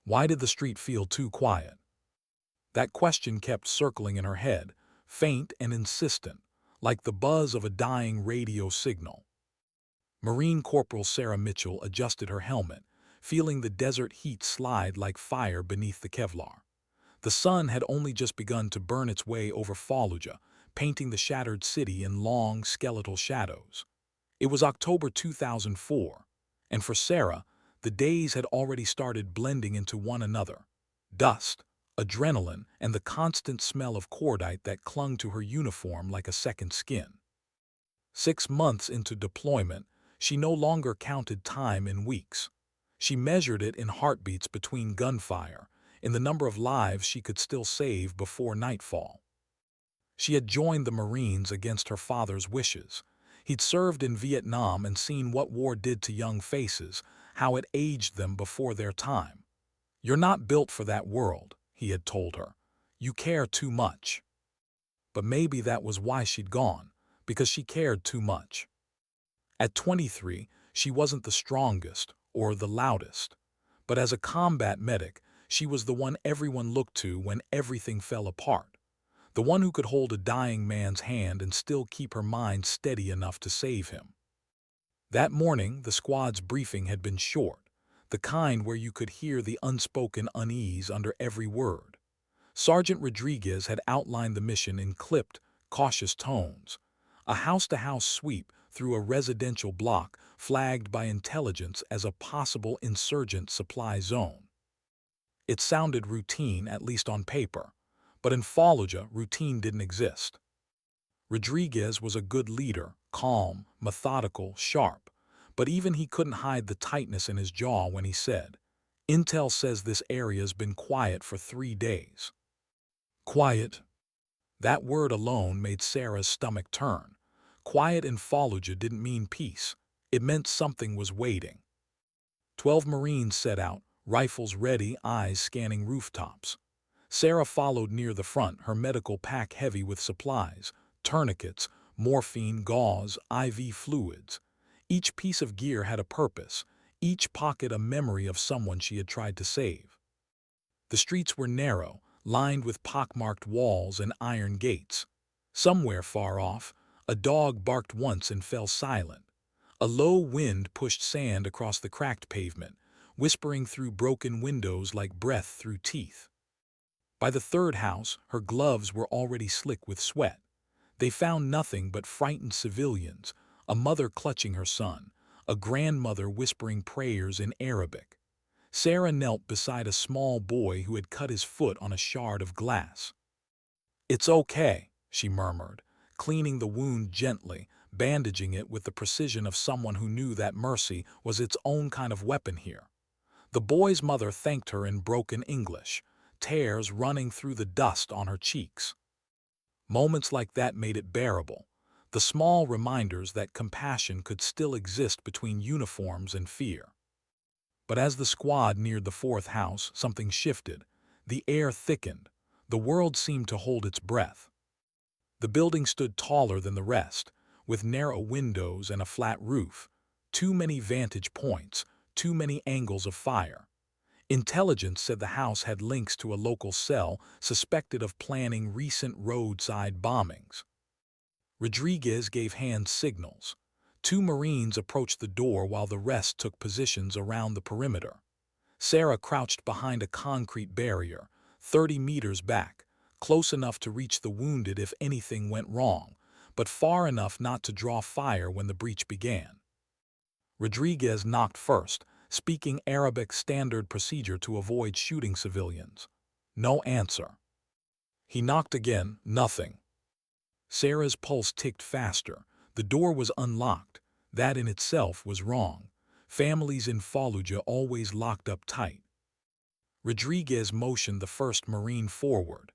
Why did the street feel too quiet? That question kept circling in her head, faint and insistent, like the buzz of a dying radio signal. Marine Corporal Sarah Mitchell adjusted her helmet, feeling the desert heat slide like fire beneath the Kevlar. The sun had only just begun to burn its way over Fallujah, painting the shattered city in long, skeletal shadows. It was October 2004, and for Sarah, the days had already started blending into one another. Dust, adrenaline, and the constant smell of cordite that clung to her uniform like a second skin. 6 months into deployment, she no longer counted time in weeks. She measured it in heartbeats between gunfire, in the number of lives she could still save before nightfall. She had joined the Marines against her father's wishes. He'd served in Vietnam and seen what war did to young faces, how it aged them before their time. "You're not built for that world," he had told her. "You care too much." But maybe that was why she'd gone, because she cared too much. At 23, she wasn't the strongest or the loudest, but as a combat medic, she was the one everyone looked to when everything fell apart. The one who could hold a dying man's hand and still keep her mind steady enough to save him. That morning, the squad's briefing had been short, the kind where you could hear the unspoken unease under every word. Sergeant Rodriguez had outlined the mission in clipped, cautious tones. A house-to-house sweep through a residential block flagged by intelligence as a possible insurgent supply zone. It sounded routine, at least on paper, but in Fallujah, routine didn't exist. Rodriguez was a good leader, calm, methodical, sharp, but even he couldn't hide the tightness in his jaw when he said, "Intel says this area's been quiet for 3 days." Quiet. That word alone made Sarah's stomach turn. Quiet in Fallujah didn't mean peace. It meant something was waiting. 12 Marines set out, rifles ready, eyes scanning rooftops. Sarah followed near the front, her medical pack heavy with supplies, tourniquets, morphine, gauze, IV fluids. Each piece of gear had a purpose, each pocket a memory of someone she had tried to save. The streets were narrow, lined with pockmarked walls and iron gates. Somewhere far off, a dog barked once and fell silent. A low wind pushed sand across the cracked pavement, whispering through broken windows like breath through teeth. By the third house, her gloves were already slick with sweat. They found nothing but frightened civilians, a mother clutching her son, a grandmother whispering prayers in Arabic. Sarah knelt beside a small boy who had cut his foot on a shard of glass. "It's okay," she murmured, cleaning the wound gently, bandaging it with the precision of someone who knew that mercy was its own kind of weapon here. The boy's mother thanked her in broken English, tears running through the dust on her cheeks. Moments like that made it bearable, the small reminders that compassion could still exist between uniforms and fear. But as the squad neared the fourth house, something shifted. The air thickened. The world seemed to hold its breath. The building stood taller than the rest, with narrow windows and a flat roof. Too many vantage points, too many angles of fire. Intelligence said the house had links to a local cell suspected of planning recent roadside bombings. Rodriguez gave hand signals. 2 Marines approached the door while the rest took positions around the perimeter. Sarah crouched behind a concrete barrier, 30 meters back, close enough to reach the wounded if anything went wrong, but far enough not to draw fire when the breach began. Rodriguez knocked first, speaking Arabic standard procedure to avoid shooting civilians. No answer. He knocked again, nothing. Sarah's pulse ticked faster. The door was unlocked. That in itself was wrong. Families in Fallujah always locked up tight. Rodriguez motioned the first Marine forward.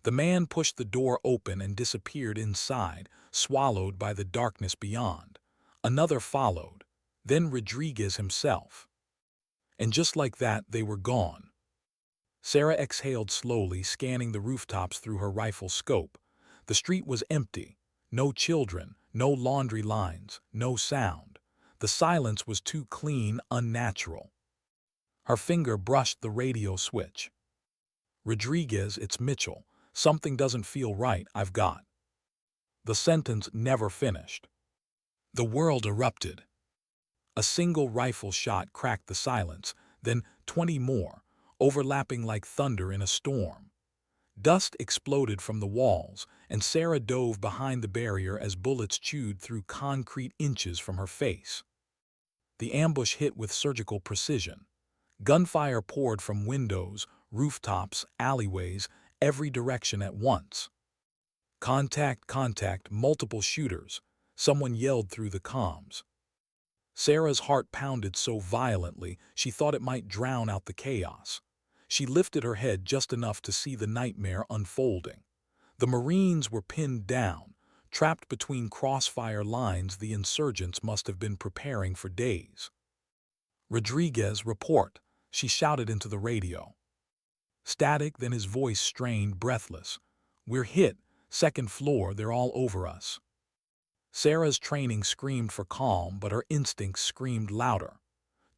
The man pushed the door open and disappeared inside, swallowed by the darkness beyond. Another followed, then Rodriguez himself. And just like that, they were gone. Sarah exhaled slowly, scanning the rooftops through her rifle scope. The street was empty. No children, no laundry lines, no sound. The silence was too clean, unnatural. Her finger brushed the radio switch. "Rodriguez, it's Mitchell. Something doesn't feel right, I've got." The sentence never finished. The world erupted. A single rifle shot cracked the silence, then 20 more, overlapping like thunder in a storm. Dust exploded from the walls, and Sarah dove behind the barrier as bullets chewed through concrete inches from her face. The ambush hit with surgical precision. Gunfire poured from windows, rooftops, alleyways, every direction at once. "Contact, contact, multiple shooters," someone yelled through the comms. Sarah's heart pounded so violently she thought it might drown out the chaos. She lifted her head just enough to see the nightmare unfolding. The Marines were pinned down, trapped between crossfire lines the insurgents must have been preparing for days. "Rodriguez, report," she shouted into the radio. Static, then his voice strained, breathless. "We're hit. Second floor, they're all over us." Sarah's training screamed for calm, but her instincts screamed louder.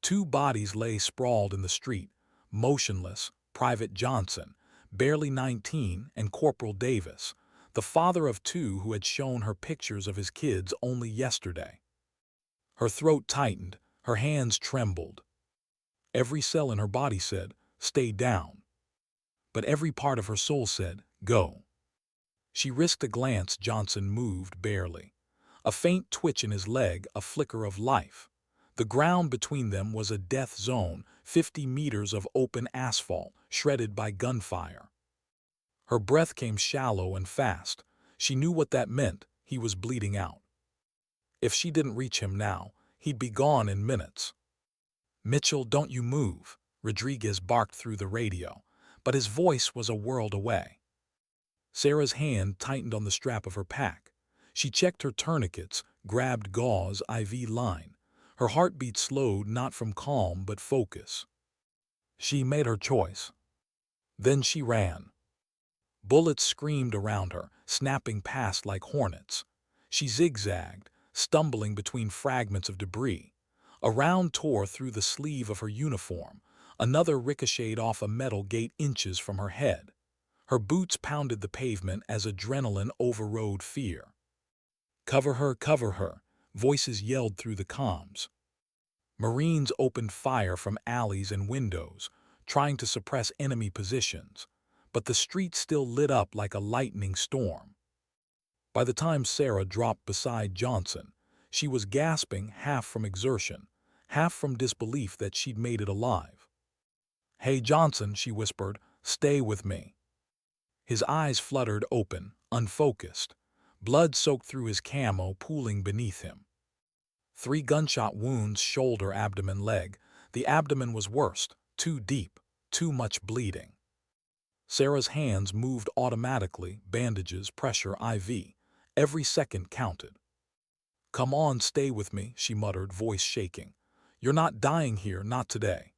2 bodies lay sprawled in the street, motionless: Private Johnson, barely 19, and Corporal Davis, the father of 2 who had shown her pictures of his kids only yesterday. Her throat tightened, her hands trembled. Every cell in her body said, "Stay down." But every part of her soul said, "Go." She risked a glance. Johnson moved barely. A faint twitch in his leg, a flicker of life. The ground between them was a death zone, 50 meters of open asphalt, shredded by gunfire. Her breath came shallow and fast. She knew what that meant. He was bleeding out. If she didn't reach him now, he'd be gone in minutes. "Mitchell, don't you move," Rodriguez barked through the radio, but his voice was a world away. Sarah's hand tightened on the strap of her pack. She checked her tourniquets, grabbed gauze, IV line. Her heartbeat slowed, not from calm but focus. She made her choice. Then she ran. Bullets screamed around her, snapping past like hornets. She zigzagged, stumbling between fragments of debris. A round tore through the sleeve of her uniform. Another ricocheted off a metal gate inches from her head. Her boots pounded the pavement as adrenaline overrode fear. "Cover her, cover her," voices yelled through the comms. Marines opened fire from alleys and windows, trying to suppress enemy positions, but the street still lit up like a lightning storm. By the time Sarah dropped beside Johnson, she was gasping, half from exertion, half from disbelief that she'd made it alive. "Hey, Johnson," she whispered, "stay with me." His eyes fluttered open, unfocused. Blood soaked through his camo, pooling beneath him. 3 gunshot wounds: shoulder, abdomen, leg. The abdomen was worst, too deep, too much bleeding. Sarah's hands moved automatically, bandages, pressure, IV. Every second counted. "Come on, stay with me," she muttered, voice shaking. "You're not dying here, not today."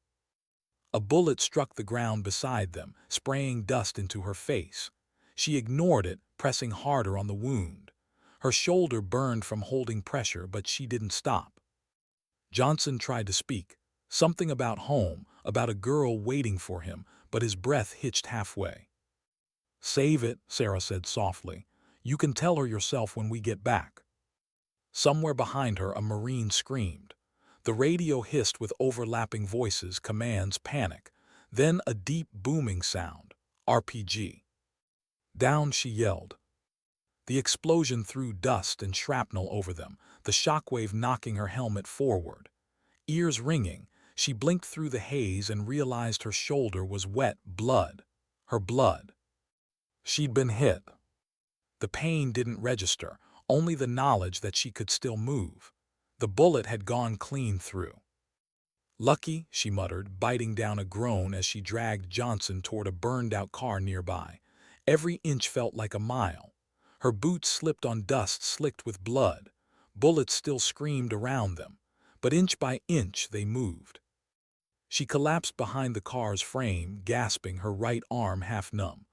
A bullet struck the ground beside them, spraying dust into her face. She ignored it, pressing harder on the wound. Her shoulder burned from holding pressure, but she didn't stop. Johnson tried to speak. Something about home, about a girl waiting for him, but his breath hitched halfway. "Save it," Sarah said softly. "You can tell her yourself when we get back." Somewhere behind her, a Marine screamed. The radio hissed with overlapping voices, commands, panic. Then a deep booming sound. "RPG." "Down," she yelled. The explosion threw dust and shrapnel over them, the shockwave knocking her helmet forward. Ears ringing, she blinked through the haze and realized her shoulder was wet, blood. Her blood. She'd been hit. The pain didn't register, only the knowledge that she could still move. The bullet had gone clean through. "Lucky," she muttered, biting down a groan as she dragged Johnson toward a burned-out car nearby. Every inch felt like a mile. Her boots slipped on dust slicked with blood. Bullets still screamed around them, but inch by inch they moved. She collapsed behind the car's frame, gasping, her right arm half numb.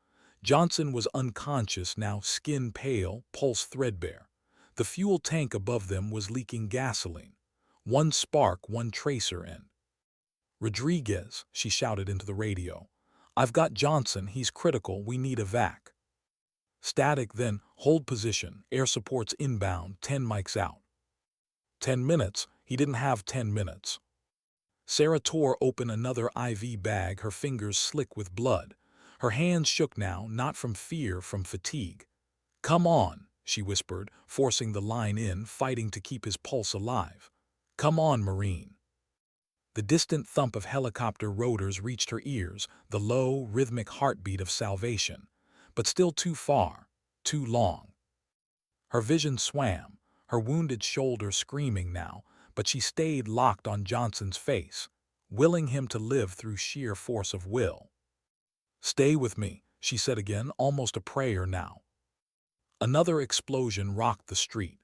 Johnson was unconscious now, skin pale, pulse threadbare. The fuel tank above them was leaking gasoline. One spark, one tracer in. "Rodriguez," she shouted into the radio. "I've got Johnson, he's critical, we need evac." Static, then, "Hold position, air support's inbound, 10 mics out." 10 minutes? He didn't have 10 minutes. Sarah tore open another IV bag, her fingers slick with blood. Her hands shook now, not from fear, from fatigue. "Come on," she whispered, forcing the line in, fighting to keep his pulse alive. "Come on, Marine." The distant thump of helicopter rotors reached her ears, the low, rhythmic heartbeat of salvation. But still too far, too long. Her vision swam, her wounded shoulder screaming now, but she stayed locked on Johnson's face, willing him to live through sheer force of will. "Stay with me," she said again, almost a prayer now. Another explosion rocked the street.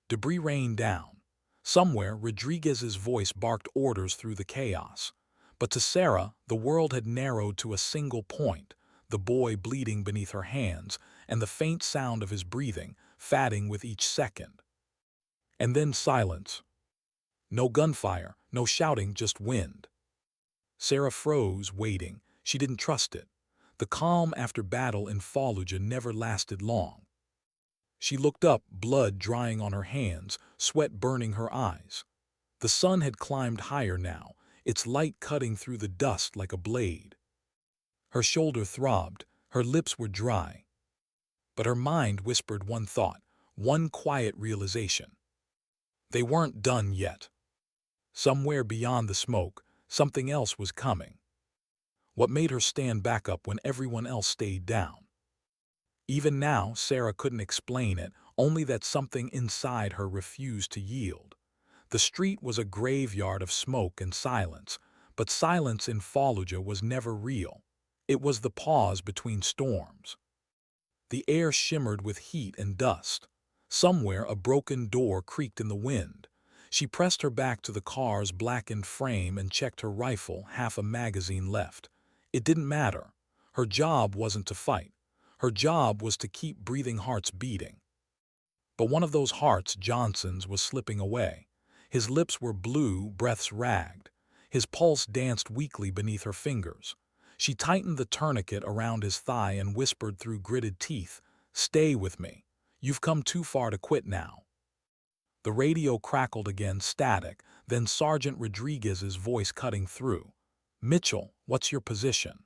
Debris rained down. Somewhere, Rodriguez's voice barked orders through the chaos. But to Sarah, the world had narrowed to a single point, the boy bleeding beneath her hands, and the faint sound of his breathing, fatting with each second. And then silence. No gunfire, no shouting, just wind. Sarah froze, waiting. She didn't trust it. The calm after battle in Fallujah never lasted long. She looked up, blood drying on her hands, sweat burning her eyes. The sun had climbed higher now, its light cutting through the dust like a blade. Her shoulder throbbed, her lips were dry. But her mind whispered one thought, one quiet realization. They weren't done yet. Somewhere beyond the smoke, something else was coming. What made her stand back up when everyone else stayed down? Even now, Sarah couldn't explain it, only that something inside her refused to yield. The street was a graveyard of smoke and silence, but silence in Fallujah was never real. It was the pause between storms. The air shimmered with heat and dust. Somewhere a broken door creaked in the wind. She pressed her back to the car's blackened frame and checked her rifle, half a magazine left. It didn't matter. Her job wasn't to fight. Her job was to keep breathing hearts beating. But one of those hearts, Johnson's, was slipping away. His lips were blue, breaths ragged. His pulse danced weakly beneath her fingers. She tightened the tourniquet around his thigh and whispered through gritted teeth, "Stay with me. You've come too far to quit now." The radio crackled again, static, then Sergeant Rodriguez's voice cutting through. "Mitchell, what's your position?"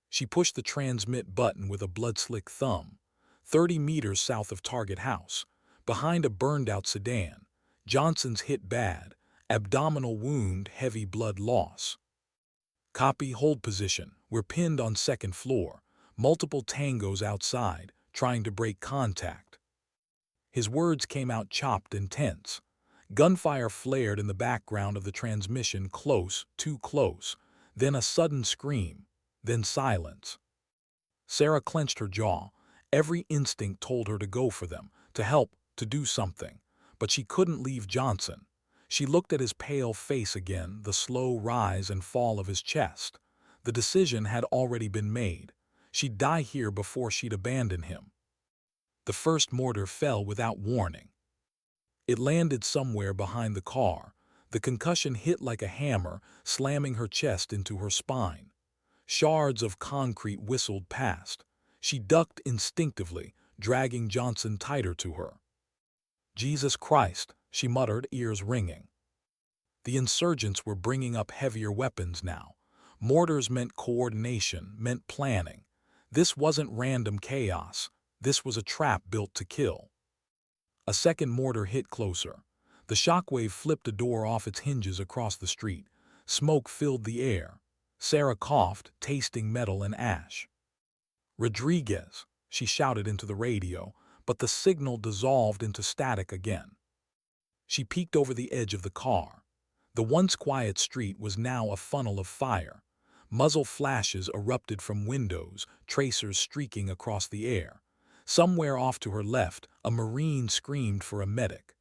She pushed the transmit button with a blood-slick thumb. 30 meters south of target house, behind a burned-out sedan. Johnson's hit bad, abdominal wound, heavy blood loss. "Copy, hold position. We're pinned on second floor. Multiple tangos outside, trying to break contact." His words came out chopped and tense. Gunfire flared in the background of the transmission, close, too close. Then a sudden scream. Then silence. Sarah clenched her jaw. Every instinct told her to go for them, to help, to do something. But she couldn't leave Johnson. She looked at his pale face again, the slow rise and fall of his chest. The decision had already been made. She'd die here before she'd abandon him. The first mortar fell without warning. It landed somewhere behind the car. The concussion hit like a hammer, slamming her chest into her spine. Shards of concrete whistled past. She ducked instinctively, dragging Johnson tighter to her. "Jesus Christ," she muttered, ears ringing. The insurgents were bringing up heavier weapons now. Mortars meant coordination, meant planning. This wasn't random chaos. This was a trap built to kill. A second mortar hit closer. The shockwave flipped a door off its hinges across the street. Smoke filled the air. Sarah coughed, tasting metal and ash. "Rodriguez," she shouted into the radio, but the signal dissolved into static again. She peeked over the edge of the car. The once quiet street was now a funnel of fire. Muzzle flashes erupted from windows, tracers streaking across the air. Somewhere off to her left, a Marine screamed for a medic.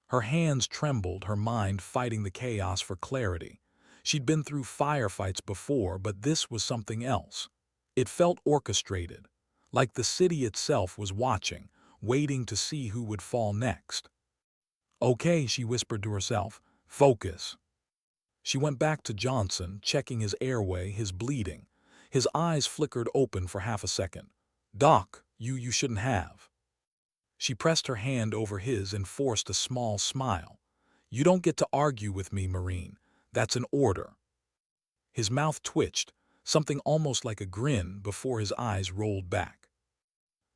Her hands trembled, her mind fighting the chaos for clarity. She'd been through firefights before, but this was something else. It felt orchestrated, like the city itself was watching, waiting to see who would fall next. "Okay," she whispered to herself, "focus." She went back to Johnson, checking his airway, his bleeding. His eyes flickered open for half a second. "Doc, you shouldn't have." She pressed her hand over his and forced a small smile. "You don't get to argue with me, Marine. That's an order." His mouth twitched, something almost like a grin, before his eyes rolled back.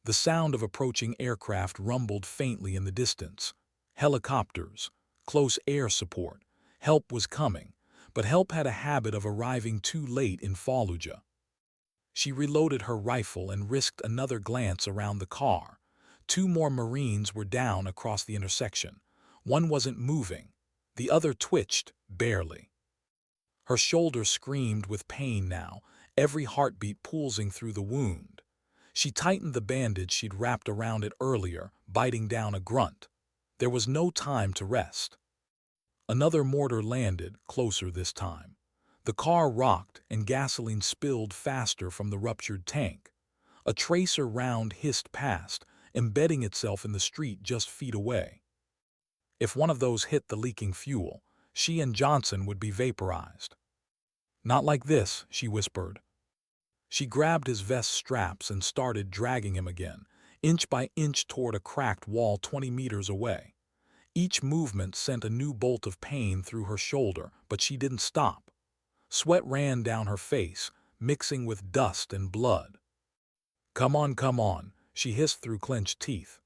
The sound of approaching aircraft rumbled faintly in the distance. Helicopters, close air support. Help was coming, but help had a habit of arriving too late in Fallujah. She reloaded her rifle and risked another glance around the car. 2 more Marines were down across the intersection. One wasn't moving. The other twitched, barely. Her shoulder screamed with pain now, every heartbeat pulsing through the wound. She tightened the bandage she'd wrapped around it earlier, biting down a grunt. There was no time to rest. Another mortar landed, closer this time. The car rocked and gasoline spilled faster from the ruptured tank. A tracer round hissed past, embedding itself in the street just feet away. If one of those hit the leaking fuel, she and Johnson would be vaporized. "Not like this," she whispered. She grabbed his vest straps and started dragging him again, inch by inch toward a cracked wall 20 meters away. Each movement sent a new bolt of pain through her shoulder, but she didn't stop. Sweat ran down her face, mixing with dust and blood. Come on," she hissed through clenched teeth.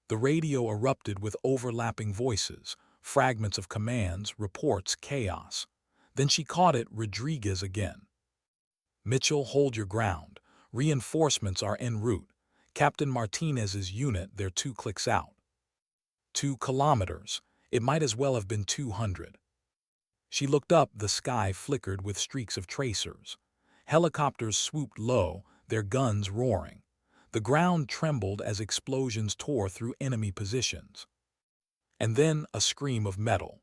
The radio erupted with overlapping voices, fragments of commands, reports, chaos. Then she caught it, Rodriguez again. "Mitchell, hold your ground. Reinforcements are en route. Captain Martinez's unit, they're 2 clicks out." 2 kilometers. It might as well have been 200. She looked up, the sky flickered with streaks of tracers. Helicopters swooped low, their guns roaring. The ground trembled as explosions tore through enemy positions. And then a scream of metal.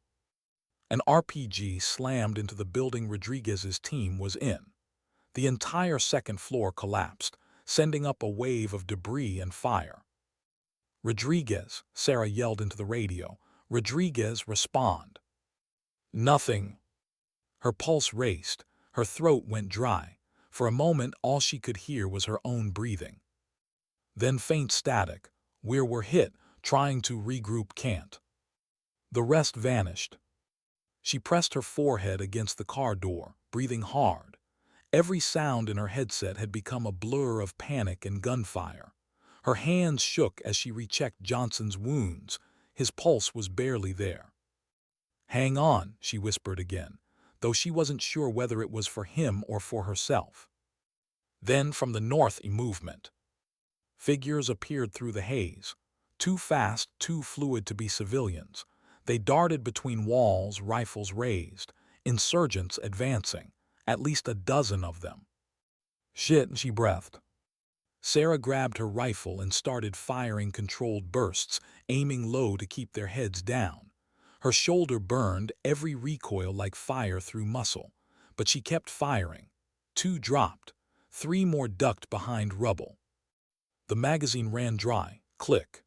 An RPG slammed into the building Rodriguez's team was in. The entire second floor collapsed, sending up a wave of debris and fire. "Rodriguez," Sarah yelled into the radio. "Rodriguez, respond." Nothing. Her pulse raced, her throat went dry. For a moment, all she could hear was her own breathing. Then faint static. We're hit, trying to regroup, can't." The rest vanished. She pressed her forehead against the car door, breathing hard. Every sound in her headset had become a blur of panic and gunfire. Her hands shook as she rechecked Johnson's wounds. His pulse was barely there. "Hang on," she whispered again, though she wasn't sure whether it was for him or for herself. Then from the north, a movement. Figures appeared through the haze. Too fast, too fluid to be civilians. They darted between walls, rifles raised. Insurgents advancing. At least a dozen of them. "Shit," she breathed. Sarah grabbed her rifle and started firing controlled bursts, aiming low to keep their heads down. Her shoulder burned, every recoil like fire through muscle. But she kept firing. 2 dropped. 3 more ducked behind rubble. The magazine ran dry. Click.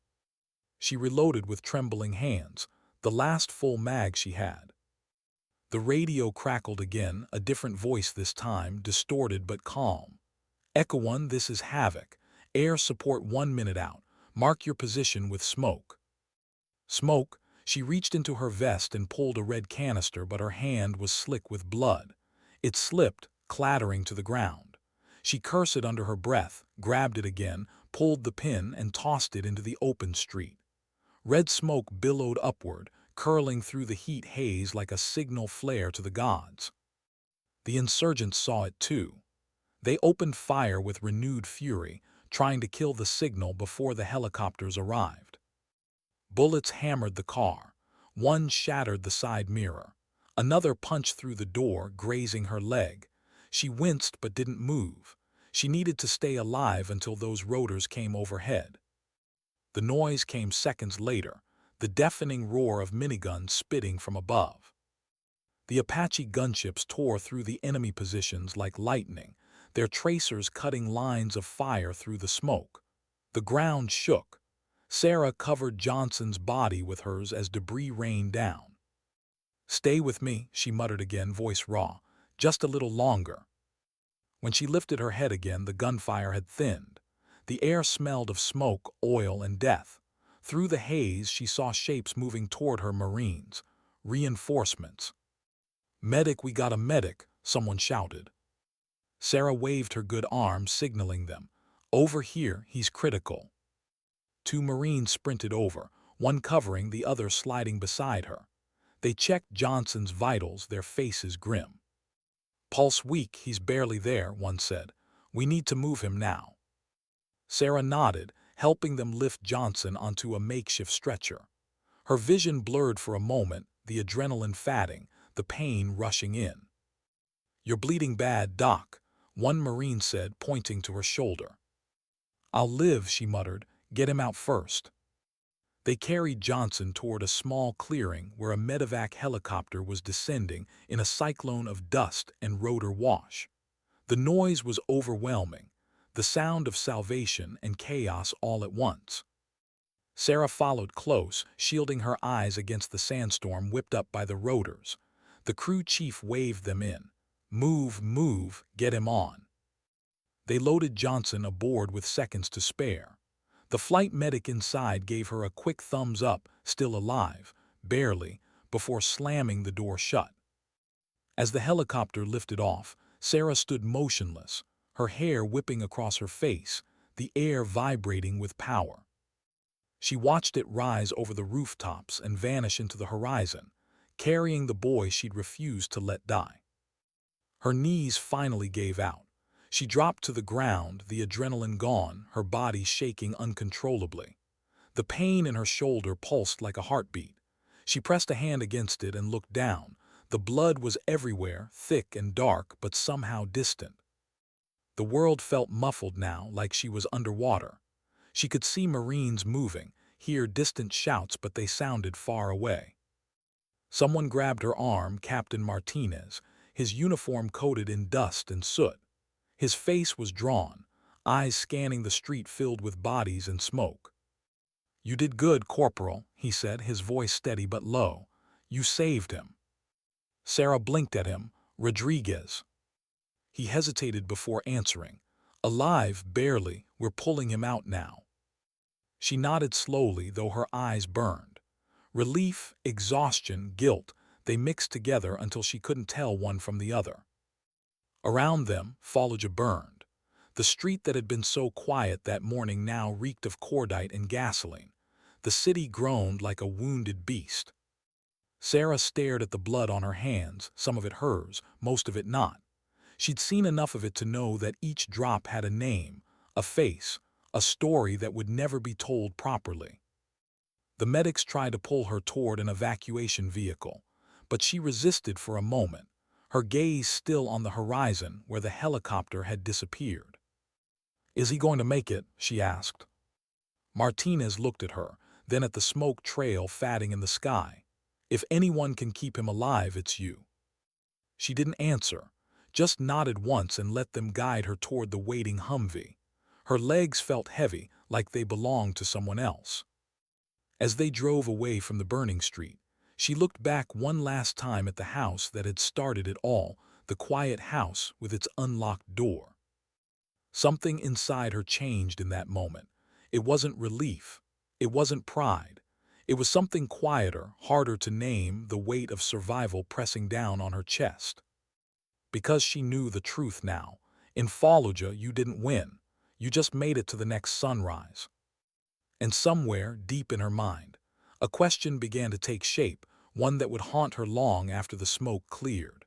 She reloaded with trembling hands, the last full mag she had. The radio crackled again, a different voice this time, distorted but calm. "Echo 1, this is Havoc. Air support 1 minute out. Mark your position with smoke." Smoke. She reached into her vest and pulled a red canister, but her hand was slick with blood. It slipped, clattering to the ground. She cursed under her breath, grabbed it again, pulled the pin, and tossed it into the open street. Red smoke billowed upward, curling through the heat haze like a signal flare to the gods. The insurgents saw it too. They opened fire with renewed fury, trying to kill the signal before the helicopters arrived. Bullets hammered the car. One shattered the side mirror. Another punched through the door, grazing her leg. She winced but didn't move. She needed to stay alive until those rotors came overhead. The noise came seconds later, the deafening roar of miniguns spitting from above. The Apache gunships tore through the enemy positions like lightning, their tracers cutting lines of fire through the smoke. The ground shook. Sarah covered Johnson's body with hers as debris rained down. "Stay with me," she muttered again, voice raw. "Just a little longer." When she lifted her head again, the gunfire had thinned. The air smelled of smoke, oil, and death. Through the haze, she saw shapes moving toward her. Marines. Reinforcements. "Medic, we got a medic," someone shouted. Sarah waved her good arm, signaling them. "Over here, he's critical." Two Marines sprinted over, one covering, the other sliding beside her. They checked Johnson's vitals, their faces grim. "Pulse weak, he's barely there," one said. "We need to move him now." Sarah nodded, helping them lift Johnson onto a makeshift stretcher. Her vision blurred for a moment, the adrenaline fatting, the pain rushing in. "You're bleeding bad, Doc," one Marine said, pointing to her shoulder. "I'll live," she muttered. "Get him out first." They carried Johnson toward a small clearing where a medevac helicopter was descending in a cyclone of dust and rotor wash. The noise was overwhelming, the sound of salvation and chaos all at once. Sarah followed close, shielding her eyes against the sandstorm whipped up by the rotors. The crew chief waved them in. "Move, move, get him on." They loaded Johnson aboard with seconds to spare. The flight medic inside gave her a quick thumbs up, still alive, barely, before slamming the door shut. As the helicopter lifted off, Sarah stood motionless, her hair whipping across her face, the air vibrating with power. She watched it rise over the rooftops and vanish into the horizon, carrying the boy she'd refused to let die. Her knees finally gave out. She dropped to the ground, the adrenaline gone, her body shaking uncontrollably. The pain in her shoulder pulsed like a heartbeat. She pressed a hand against it and looked down. The blood was everywhere, thick and dark, but somehow distant. The world felt muffled now, like she was underwater. She could see Marines moving, hear distant shouts, but they sounded far away. Someone grabbed her arm, Captain Martinez, his uniform coated in dust and soot. His face was drawn, eyes scanning the street filled with bodies and smoke. "You did good, Corporal," he said, his voice steady but low. "You saved him." Sarah blinked at him. "Rodriguez." He hesitated before answering. "Alive, barely. We're pulling him out now." She nodded slowly, though her eyes burned. Relief, exhaustion, guilt, they mixed together until she couldn't tell one from the other. Around them, Fallujah burned. The street that had been so quiet that morning now reeked of cordite and gasoline. The city groaned like a wounded beast. Sarah stared at the blood on her hands, some of it hers, most of it not. She'd seen enough of it to know that each drop had a name, a face, a story that would never be told properly. The medics tried to pull her toward an evacuation vehicle, but she resisted for a moment, her gaze still on the horizon where the helicopter had disappeared. "Is he going to make it?" she asked. Martinez looked at her, then at the smoke trail fatting in the sky. "If anyone can keep him alive, it's you." She didn't answer, just nodded once and let them guide her toward the waiting Humvee. Her legs felt heavy, like they belonged to someone else. As they drove away from the burning street, she looked back one last time at the house that had started it all, the quiet house with its unlocked door. Something inside her changed in that moment. It wasn't relief. It wasn't pride. It was something quieter, harder to name, the weight of survival pressing down on her chest. Because she knew the truth now. In Fallujah, you didn't win. You just made it to the next sunrise. And somewhere, deep in her mind, a question began to take shape, one that would haunt her long after the smoke cleared.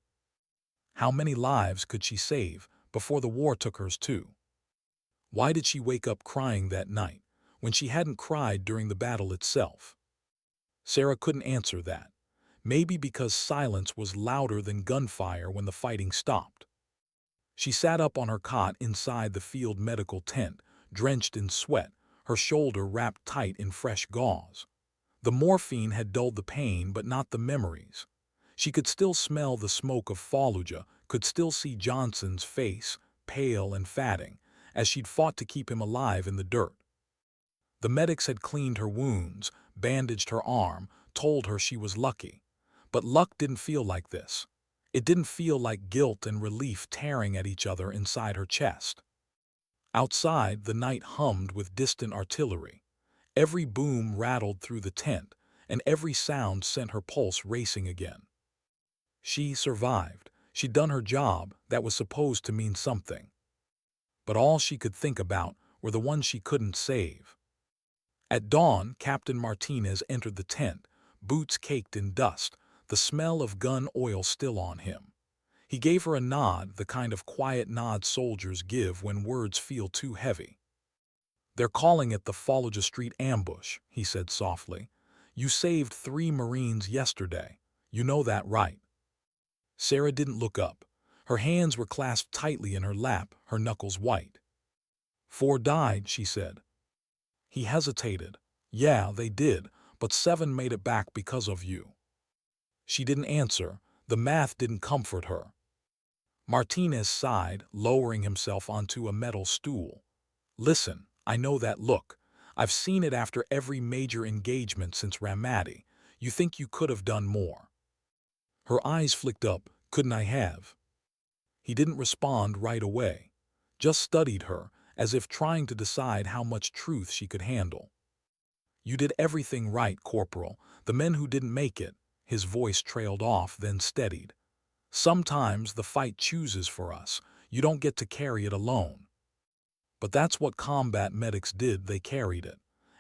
How many lives could she save before the war took hers too? Why did she wake up crying that night, when she hadn't cried during the battle itself? Sarah couldn't answer that. Maybe because silence was louder than gunfire when the fighting stopped. She sat up on her cot inside the field medical tent, drenched in sweat, her shoulder wrapped tight in fresh gauze. The morphine had dulled the pain, but not the memories. She could still smell the smoke of Fallujah, could still see Johnson's face, pale and fatting, as she'd fought to keep him alive in the dirt. The medics had cleaned her wounds, bandaged her arm, told her she was lucky. But luck didn't feel like this. It didn't feel like guilt and relief tearing at each other inside her chest. Outside, the night hummed with distant artillery. Every boom rattled through the tent, and every sound sent her pulse racing again. She survived. She'd done her job. That was supposed to mean something. But all she could think about were the ones she couldn't save. At dawn, Captain Martinez entered the tent, boots caked in dust, the smell of gun oil still on him. He gave her a nod, the kind of quiet nod soldiers give when words feel too heavy. "They're calling it the Fallujah Street ambush," he said softly. "You saved 3 Marines yesterday. You know that, right?" Sarah didn't look up. Her hands were clasped tightly in her lap, her knuckles white. "4 died," she said. He hesitated. "Yeah, they did, but 7 made it back because of you." She didn't answer. The math didn't comfort her. Martinez sighed, lowering himself onto a metal stool. "Listen, I know that look. I've seen it after every major engagement since Ramadi. You think you could have done more." Her eyes flicked up. "Couldn't I have?" He didn't respond right away. Just studied her, as if trying to decide how much truth she could handle. "You did everything right, Corporal. The men who didn't make it." His voice trailed off, then steadied. "Sometimes the fight chooses for us. You don't get to carry it alone." But that's what combat medics did. They carried it.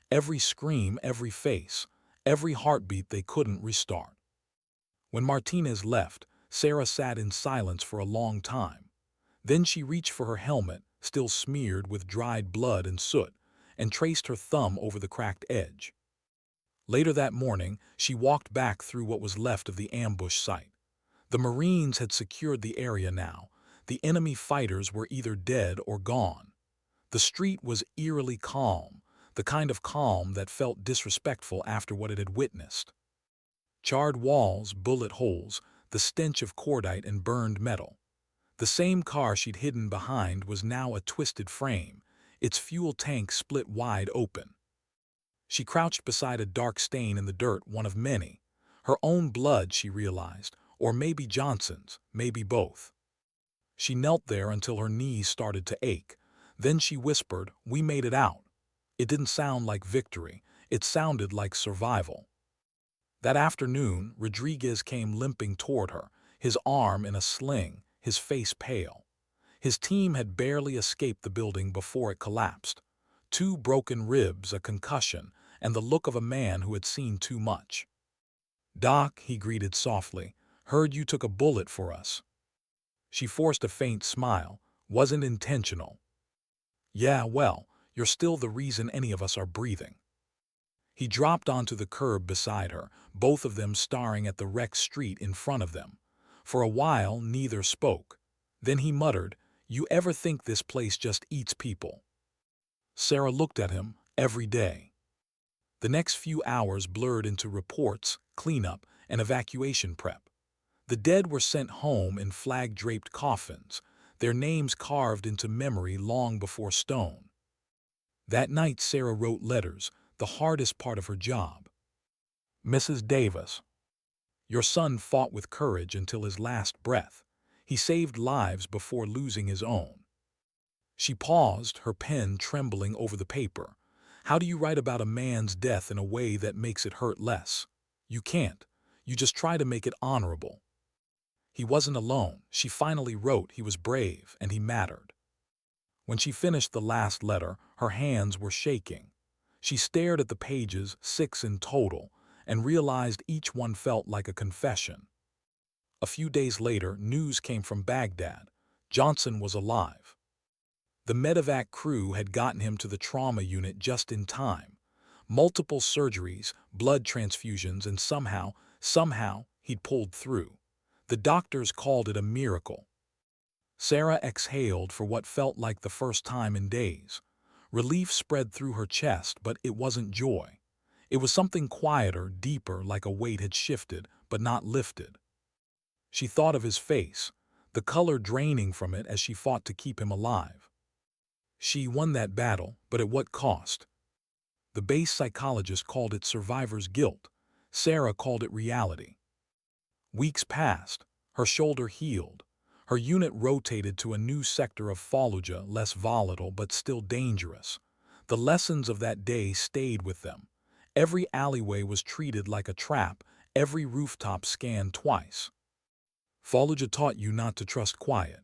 Every scream, every face, every heartbeat they couldn't restart. When Martinez left, Sarah sat in silence for a long time. Then she reached for her helmet, still smeared with dried blood and soot, and traced her thumb over the cracked edge. Later that morning, she walked back through what was left of the ambush site. The Marines had secured the area now. The enemy fighters were either dead or gone. The street was eerily calm, the kind of calm that felt disrespectful after what it had witnessed. Charred walls, bullet holes, the stench of cordite and burned metal. The same car she'd hidden behind was now a twisted frame, its fuel tank split wide open. She crouched beside a dark stain in the dirt, one of many. Her own blood, she realized, or maybe Johnson's, maybe both. She knelt there until her knees started to ache. Then she whispered, "We made it out." It didn't sound like victory. It sounded like survival. That afternoon, Rodriguez came limping toward her, his arm in a sling, his face pale. His team had barely escaped the building before it collapsed. 2 broken ribs, a concussion, and the look of a man who had seen too much. "Doc," he greeted softly, "heard you took a bullet for us." She forced a faint smile. "Wasn't intentional." "Yeah, well, you're still the reason any of us are breathing." He dropped onto the curb beside her, both of them staring at the wrecked street in front of them. For a while, neither spoke. Then he muttered, "You ever think this place just eats people?" Sarah looked at him. "Every day." The next few hours blurred into reports, cleanup, and evacuation prep. The dead were sent home in flag-draped coffins, their names carved into memory long before stone. That night Sarah wrote letters, the hardest part of her job. "Mrs. Davis, your son fought with courage until his last breath. He saved lives before losing his own." She paused, her pen trembling over the paper. How do you write about a man's death in a way that makes it hurt less? You can't. You just try to make it honorable. He wasn't alone. She finally wrote he was brave and he mattered. When she finished the last letter, her hands were shaking. She stared at the pages, 6 in total, and realized each one felt like a confession. A few days later, news came from Baghdad. Johnson was alive. The medevac crew had gotten him to the trauma unit just in time. Multiple surgeries, blood transfusions, and somehow, he'd pulled through. The doctors called it a miracle. Sarah exhaled for what felt like the first time in days. Relief spread through her chest, but it wasn't joy. It was something quieter, deeper, like a weight had shifted, but not lifted. She thought of his face, the color draining from it as she fought to keep him alive. She won that battle, but at what cost? The base psychologist called it survivor's guilt. Sarah called it reality. Weeks passed. Her shoulder healed. Her unit rotated to a new sector of Fallujah, less volatile but still dangerous. The lessons of that day stayed with them. Every alleyway was treated like a trap, every rooftop scanned twice. Fallujah taught you not to trust quiet.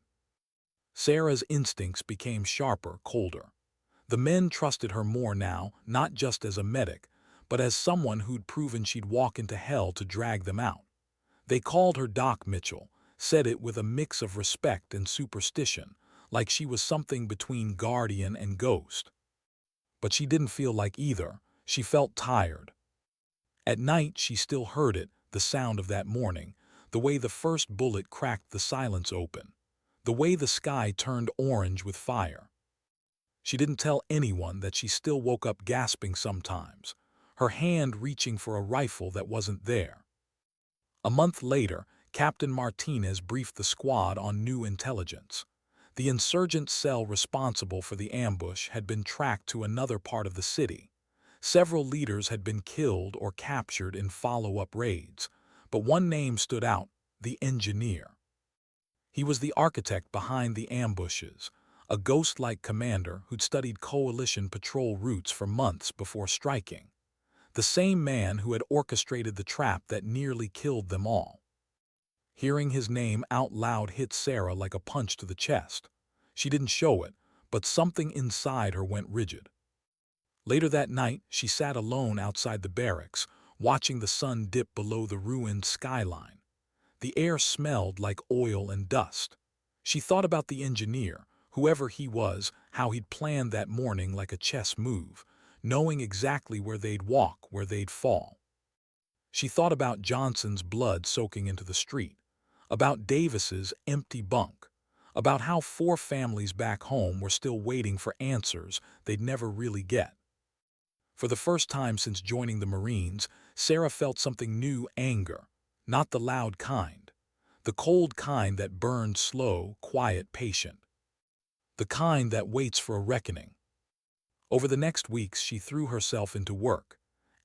Sarah's instincts became sharper, colder. The men trusted her more now, not just as a medic, but as someone who'd proven she'd walk into hell to drag them out. They called her Doc Mitchell, said it with a mix of respect and superstition, like she was something between guardian and ghost. But she didn't feel like either. She felt tired. At night she still heard it, the sound of that morning, the way the first bullet cracked the silence open, the way the sky turned orange with fire. She didn't tell anyone that she still woke up gasping sometimes, her hand reaching for a rifle that wasn't there. A month later, Captain Martinez briefed the squad on new intelligence. The insurgent cell responsible for the ambush had been tracked to another part of the city. Several leaders had been killed or captured in follow-up raids, but one name stood out: the engineer. He was the architect behind the ambushes, a ghost-like commander who'd studied coalition patrol routes for months before striking. The same man who had orchestrated the trap that nearly killed them all. Hearing his name out loud hit Sarah like a punch to the chest. She didn't show it, but something inside her went rigid. Later that night, she sat alone outside the barracks, watching the sun dip below the ruined skyline. The air smelled like oil and dust. She thought about the engineer, whoever he was, how he'd planned that morning like a chess move, knowing exactly where they'd walk, where they'd fall. She thought about Johnson's blood soaking into the street, about Davis's empty bunk, about how 4 families back home were still waiting for answers they'd never really get. For the first time since joining the Marines, Sarah felt something new: anger, not the loud kind, the cold kind that burned slow, quiet, patient, the kind that waits for a reckoning. Over the next weeks, she threw herself into work.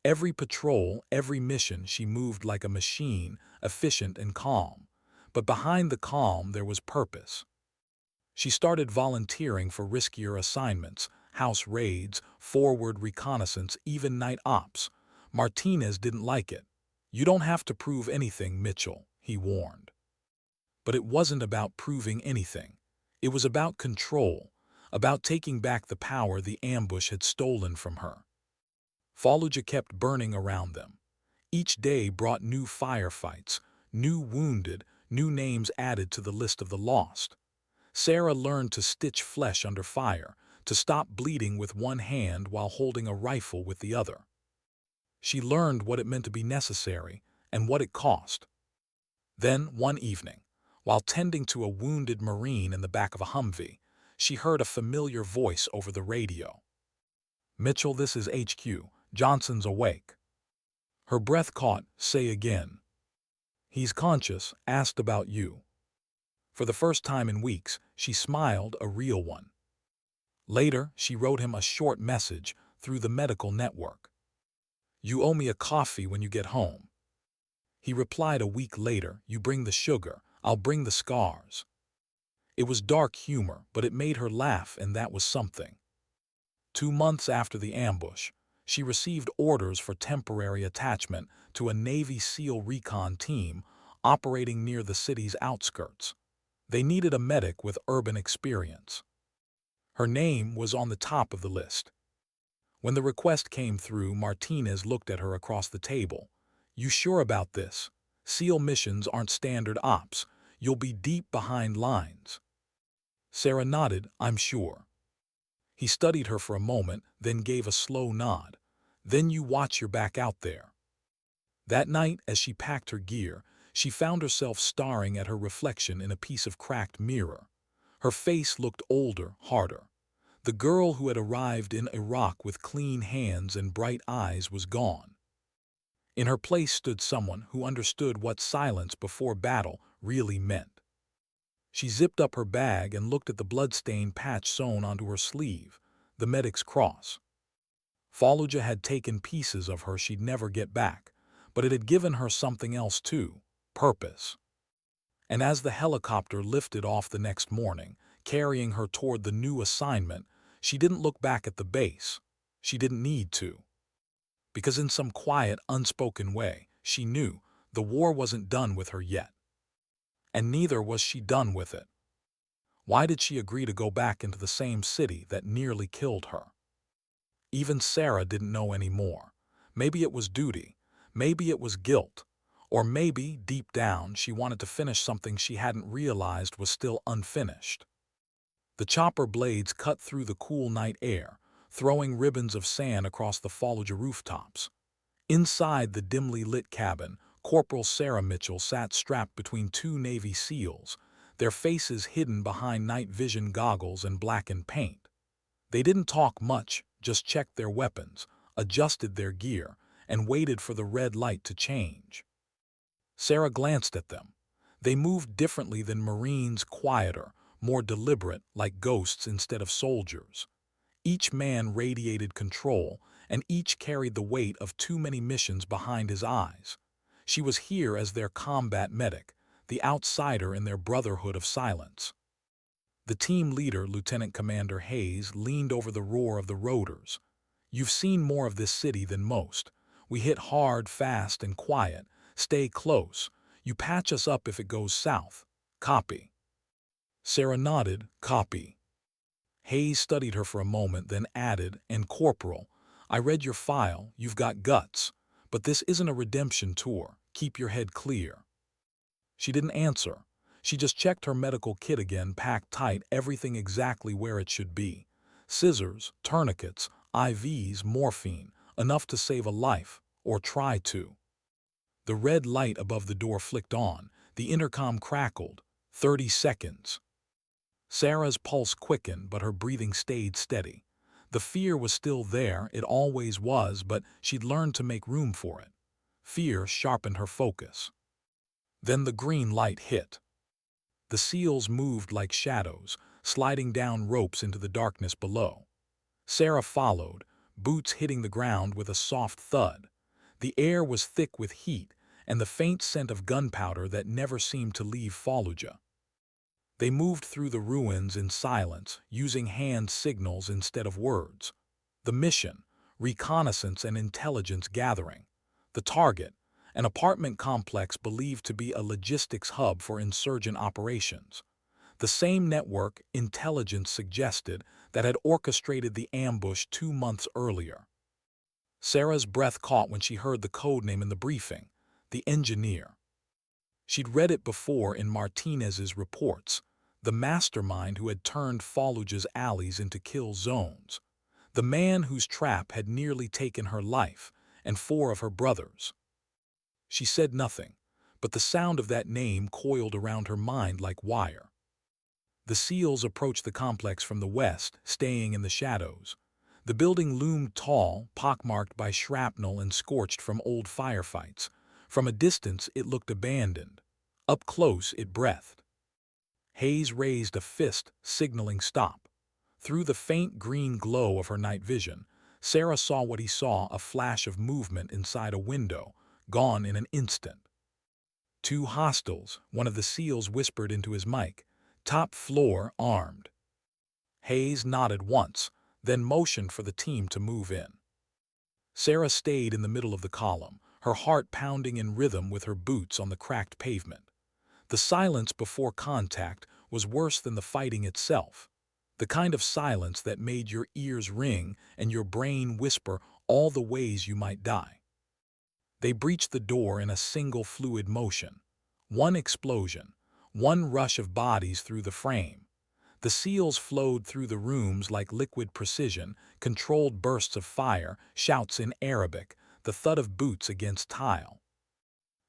Every patrol, every mission, she moved like a machine, efficient and calm. But behind the calm, there was purpose. She started volunteering for riskier assignments: house raids, forward reconnaissance, even night ops. Martinez didn't like it. "You don't have to prove anything, Mitchell," he warned. But it wasn't about proving anything. It was about control, about taking back the power the ambush had stolen from her. Fallujah kept burning around them. Each day brought new firefights, new wounded, new names added to the list of the lost. Sarah learned to stitch flesh under fire, to stop bleeding with one hand while holding a rifle with the other. She learned what it meant to be necessary and what it cost. Then, one evening, while tending to a wounded Marine in the back of a Humvee, she heard a familiar voice over the radio. "Mitchell, this is HQ. Johnson's awake." Her breath caught. "Say again." "He's conscious, asked about you." For the first time in weeks, she smiled, a real one. Later, she wrote him a short message through the medical network. "You owe me a coffee when you get home." He replied a week later, "You bring the sugar, I'll bring the scars." It was dark humor, but it made her laugh, and that was something. 2 months after the ambush, she received orders for temporary attachment to a Navy SEAL recon team operating near the city's outskirts. They needed a medic with urban experience. Her name was on the top of the list. When the request came through, Martinez looked at her across the table. "You sure about this? SEAL missions aren't standard ops. You'll be deep behind lines." Sarah nodded. "I'm sure." He studied her for a moment, then gave a slow nod. "Then you watch your back out there." That night, as she packed her gear, she found herself staring at her reflection in a piece of cracked mirror. Her face looked older, harder. The girl who had arrived in Iraq with clean hands and bright eyes was gone. In her place stood someone who understood what silence before battle really meant. She zipped up her bag and looked at the blood-stained patch sewn onto her sleeve, the medic's cross. Fallujah had taken pieces of her she'd never get back, but it had given her something else too: purpose. And as the helicopter lifted off the next morning, carrying her toward the new assignment, she didn't look back at the base. She didn't need to. Because in some quiet, unspoken way, she knew the war wasn't done with her yet. And neither was she done with it. Why did she agree to go back into the same city that nearly killed her? Even Sarah didn't know anymore. Maybe it was duty, maybe it was guilt, or maybe, deep down, she wanted to finish something she hadn't realized was still unfinished. The chopper blades cut through the cool night air, throwing ribbons of sand across the Fallujah rooftops. Inside the dimly lit cabin, Corporal Sarah Mitchell sat strapped between two Navy SEALs, their faces hidden behind night vision goggles and blackened paint. They didn't talk much, just checked their weapons, adjusted their gear, and waited for the red light to change. Sarah glanced at them. They moved differently than Marines, quieter, more deliberate, like ghosts instead of soldiers. Each man radiated control, and each carried the weight of too many missions behind his eyes. She was here as their combat medic, the outsider in their brotherhood of silence. The team leader, Lieutenant Commander Hayes, leaned over the roar of the rotors. "You've seen more of this city than most. We hit hard, fast, and quiet. Stay close. You patch us up if it goes south. Copy." Sarah nodded, "Copy." Hayes studied her for a moment, then added, "And Corporal, I read your file, you've got guts. But this isn't a redemption tour. Keep your head clear." She didn't answer. She just checked her medical kit again, packed tight, everything exactly where it should be. Scissors, tourniquets, IVs, morphine, enough to save a life, or try to. The red light above the door flicked on. The intercom crackled. 30 seconds. Sarah's pulse quickened, but her breathing stayed steady. The fear was still there, it always was, but she'd learned to make room for it. Fear sharpened her focus. Then the green light hit. The SEALs moved like shadows, sliding down ropes into the darkness below. Sarah followed, boots hitting the ground with a soft thud. The air was thick with heat and the faint scent of gunpowder that never seemed to leave Fallujah. They moved through the ruins in silence, using hand signals instead of words. The mission, reconnaissance and intelligence gathering. The target, an apartment complex believed to be a logistics hub for insurgent operations. The same network, intelligence suggested, that had orchestrated the ambush 2 months earlier. Sarah's breath caught when she heard the code name in the briefing, the engineer. She'd read it before in Martinez's reports, the mastermind who had turned Fallujah's alleys into kill zones, the man whose trap had nearly taken her life and 4 of her brothers. She said nothing, but the sound of that name coiled around her mind like wire. The SEALs approached the complex from the west, staying in the shadows. The building loomed tall, pockmarked by shrapnel and scorched from old firefights. From a distance, it looked abandoned. Up close, it breathed. Hayes raised a fist, signaling stop. Through the faint green glow of her night vision, Sarah saw what he saw, a flash of movement inside a window, gone in an instant. 2 hostiles, one of the SEALs whispered into his mic. "Top floor, armed." Hayes nodded once, then motioned for the team to move in. Sarah stayed in the middle of the column, her heart pounding in rhythm with her boots on the cracked pavement. The silence before contact was worse than the fighting itself, the kind of silence that made your ears ring and your brain whisper all the ways you might die. They breached the door in a single fluid motion. One explosion, one rush of bodies through the frame. The SEALs flowed through the rooms like liquid precision, controlled bursts of fire, shouts in Arabic, the thud of boots against tile.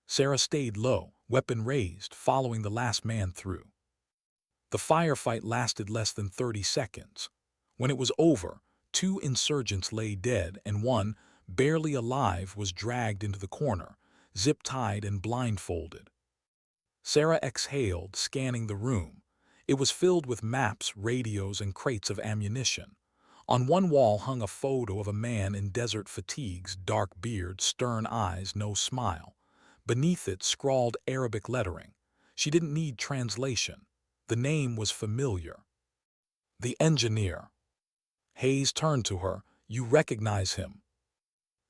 Sarah stayed low, weapon raised, following the last man through. The firefight lasted less than 30 seconds. When it was over, 2 insurgents lay dead and one, barely alive, was dragged into the corner, zip-tied and blindfolded. Sarah exhaled, scanning the room. It was filled with maps, radios, and crates of ammunition. On one wall hung a photo of a man in desert fatigues, dark beard, stern eyes, no smile. Beneath it scrawled Arabic lettering. She didn't need translation. The name was familiar. The engineer. Hayes turned to her. You recognize him?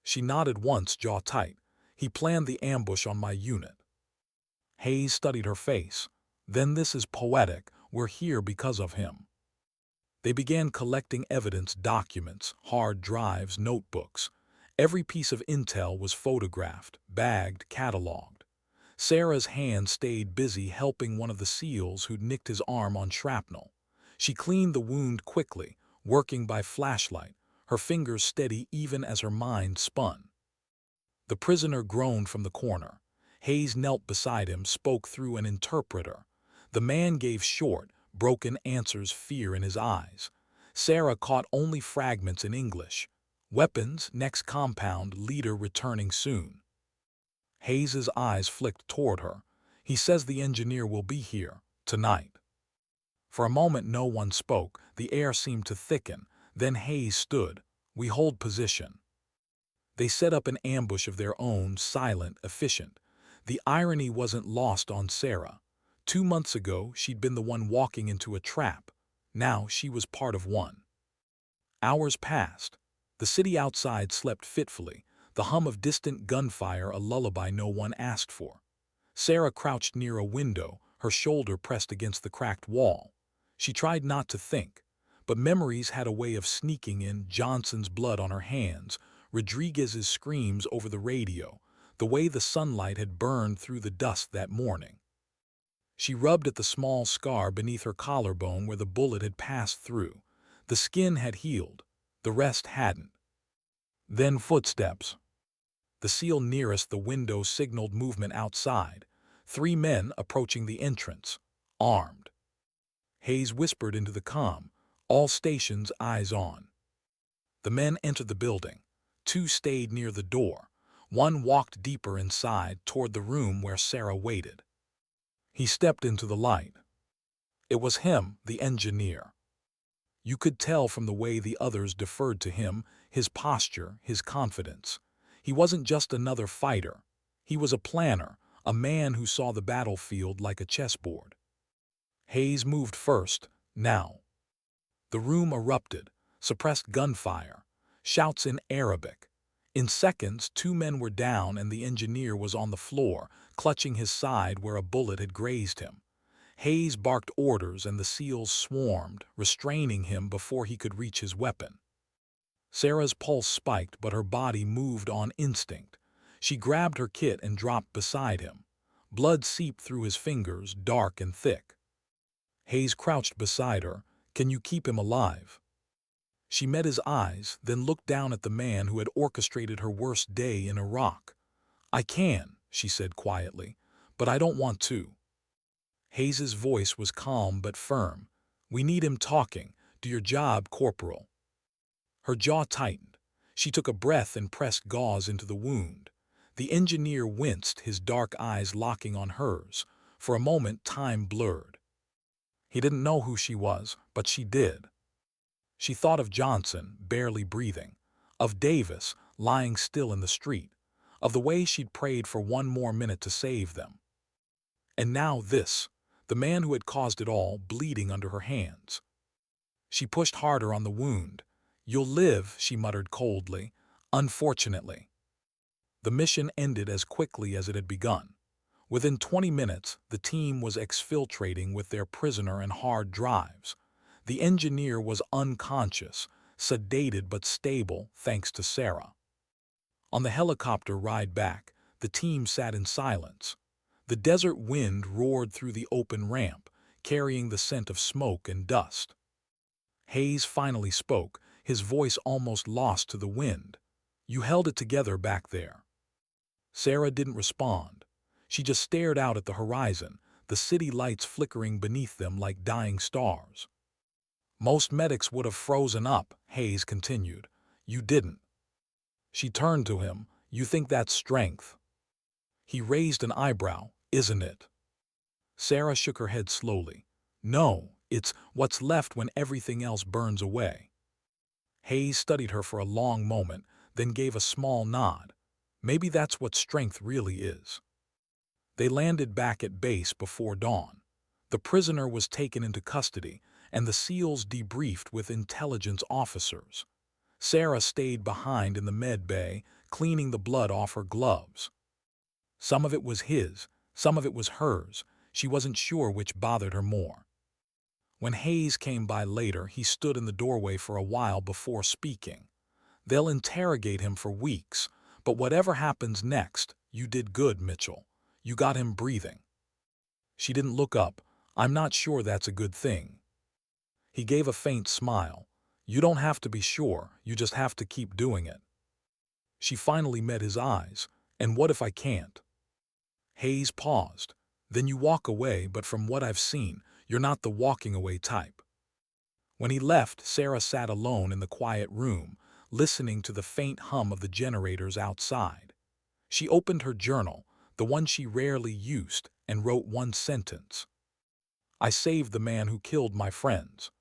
She nodded once, jaw tight. He planned the ambush on my unit. Hayes studied her face. Then this is poetic. We're here because of him. They began collecting evidence, documents, hard drives, notebooks. Every piece of intel was photographed, bagged, cataloged. Sarah's hand stayed busy helping one of the SEALs who'd nicked his arm on shrapnel. She cleaned the wound quickly, working by flashlight, her fingers steady even as her mind spun. The prisoner groaned from the corner. Hayes knelt beside him, spoke through an interpreter. The man gave short, broken answers, fear in his eyes. Sarah caught only fragments in English. Weapons, next compound, leader returning soon. Hayes's eyes flicked toward her. He says the engineer will be here, tonight. For a moment no one spoke. The air seemed to thicken. Then Hayes stood. We hold position. They set up an ambush of their own, silent, efficient. The irony wasn't lost on Sarah. 2 months ago, she'd been the one walking into a trap. Now she was part of one. Hours passed. The city outside slept fitfully, the hum of distant gunfire a lullaby no one asked for. Sarah crouched near a window, her shoulder pressed against the cracked wall. She tried not to think, but memories had a way of sneaking in. Johnson's blood on her hands, Rodriguez's screams over the radio, the way the sunlight had burned through the dust that morning. She rubbed at the small scar beneath her collarbone where the bullet had passed through. The skin had healed, the rest hadn't. Then footsteps. The SEAL nearest the window signaled movement outside. 3 men approaching the entrance, armed. Hayes whispered into the comm, all stations eyes on. The men entered the building. 2 stayed near the door. 1 walked deeper inside toward the room where Sarah waited. He stepped into the light. It was him, the engineer. You could tell from the way the others deferred to him, his posture, his confidence. He wasn't just another fighter. He was a planner, a man who saw the battlefield like a chessboard. Hayes moved first, now. The room erupted, suppressed gunfire, shouts in Arabic. In seconds, 2 men were down and the engineer was on the floor, clutching his side where a bullet had grazed him. Hayes barked orders and the SEALs swarmed, restraining him before he could reach his weapon. Sarah's pulse spiked, but her body moved on instinct. She grabbed her kit and dropped beside him. Blood seeped through his fingers, dark and thick. Hayes crouched beside her. Can you keep him alive? She met his eyes, then looked down at the man who had orchestrated her worst day in Iraq. I can, she said quietly, but I don't want to. Hayes's voice was calm but firm. We need him talking. Do your job, Corporal. Her jaw tightened. She took a breath and pressed gauze into the wound. The engineer winced, his dark eyes locking on hers. For a moment, time blurred. He didn't know who she was, but she did. She thought of Johnson, barely breathing, of Davis, lying still in the street, of the way she'd prayed for 1 more minute to save them. And now this, the man who had caused it all, bleeding under her hands. She pushed harder on the wound. You'll live, she muttered coldly, unfortunately. The mission ended as quickly as it had begun. Within 20 minutes, the team was exfiltrating with their prisoner and hard drives. The engineer was unconscious, sedated but stable thanks to Sarah. On the helicopter ride back, the team sat in silence. The desert wind roared through the open ramp, carrying the scent of smoke and dust. Hayes finally spoke, his voice almost lost to the wind. You held it together back there. Sarah didn't respond. She just stared out at the horizon, the city lights flickering beneath them like dying stars. Most medics would have frozen up, Hayes continued. You didn't. She turned to him. You think that's strength? He raised an eyebrow. Isn't it? Sarah shook her head slowly. No, it's what's left when everything else burns away. Hayes studied her for a long moment, then gave a small nod. Maybe that's what strength really is. They landed back at base before dawn. The prisoner was taken into custody, and the SEALs debriefed with intelligence officers. Sarah stayed behind in the med bay, cleaning the blood off her gloves. Some of it was his, some of it was hers. She wasn't sure which bothered her more. When Hayes came by later, he stood in the doorway for a while before speaking. They'll interrogate him for weeks, but whatever happens next, you did good, Mitchell. You got him breathing. She didn't look up. I'm not sure that's a good thing. He gave a faint smile. You don't have to be sure, you just have to keep doing it. She finally met his eyes. And what if I can't? Hayes paused. Then you walk away, but from what I've seen, you're not the walking away type. When he left, Sarah sat alone in the quiet room, listening to the faint hum of the generators outside. She opened her journal, the one she rarely used, and wrote one sentence. I saved the man who killed my friends.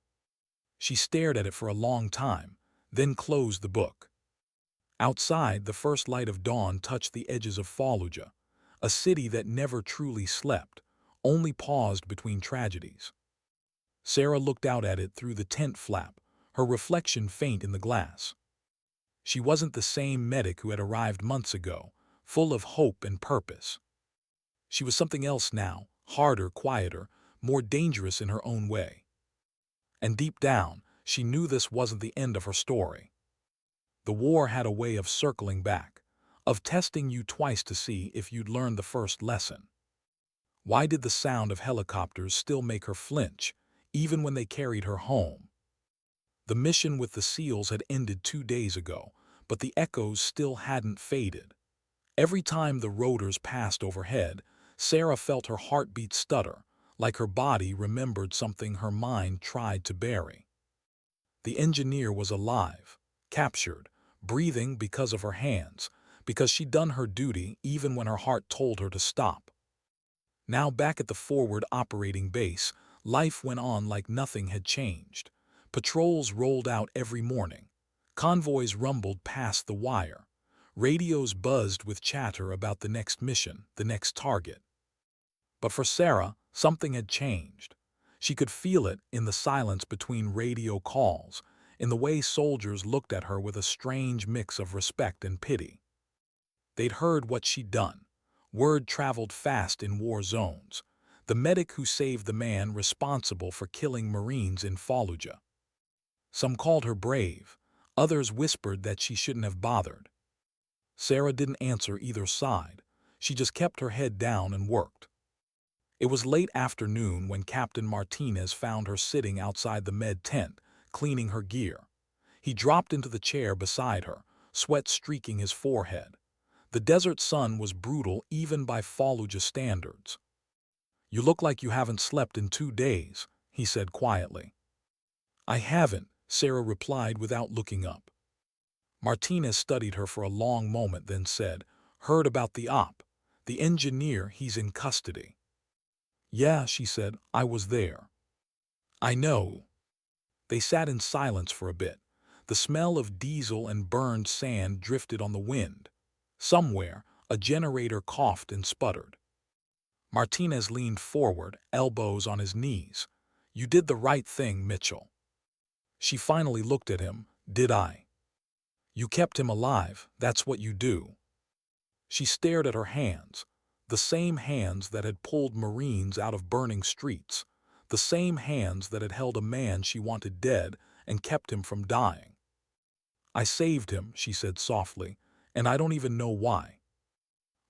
She stared at it for a long time, then closed the book. Outside, the first light of dawn touched the edges of Fallujah, a city that never truly slept, only paused between tragedies. Sarah looked out at it through the tent flap, her reflection faint in the glass. She wasn't the same medic who had arrived months ago, full of hope and purpose. She was something else now, harder, quieter, more dangerous in her own way. And deep down, she knew this wasn't the end of her story. The war had a way of circling back, of testing you twice to see if you'd learned the first lesson. Why did the sound of helicopters still make her flinch, even when they carried her home? The mission with the SEALs had ended 2 days ago, but the echoes still hadn't faded. Every time the rotors passed overhead, Sarah felt her heartbeat stutter, like her body remembered something her mind tried to bury. The engineer was alive, captured, breathing because of her hands, because she'd done her duty even when her heart told her to stop. Now back at the forward operating base, life went on like nothing had changed. Patrols rolled out every morning. Convoys rumbled past the wire. Radios buzzed with chatter about the next mission, the next target. But for Sarah, something had changed. She could feel it in the silence between radio calls, in the way soldiers looked at her with a strange mix of respect and pity. They'd heard what she'd done. Word traveled fast in war zones. The medic who saved the man responsible for killing Marines in Fallujah. Some called her brave. Others whispered that she shouldn't have bothered. Sarah didn't answer either side. She just kept her head down and worked. It was late afternoon when Captain Martinez found her sitting outside the med tent, cleaning her gear. He dropped into the chair beside her, sweat streaking his forehead. The desert sun was brutal even by Fallujah standards. "You look like you haven't slept in 2 days," he said quietly. "I haven't," Sarah replied without looking up. Martinez studied her for a long moment, then said, "Heard about the op. The engineer, he's in custody." "Yeah," she said, "I was there." "I know." They sat in silence for a bit. The smell of diesel and burned sand drifted on the wind. Somewhere, a generator coughed and sputtered. Martinez leaned forward, elbows on his knees. "You did the right thing, Mitchell." She finally looked at him. "Did I?" "You kept him alive, that's what you do." She stared at her hands, the same hands that had pulled Marines out of burning streets, the same hands that had held a man she wanted dead and kept him from dying. "I saved him," she said softly, "and I don't even know why."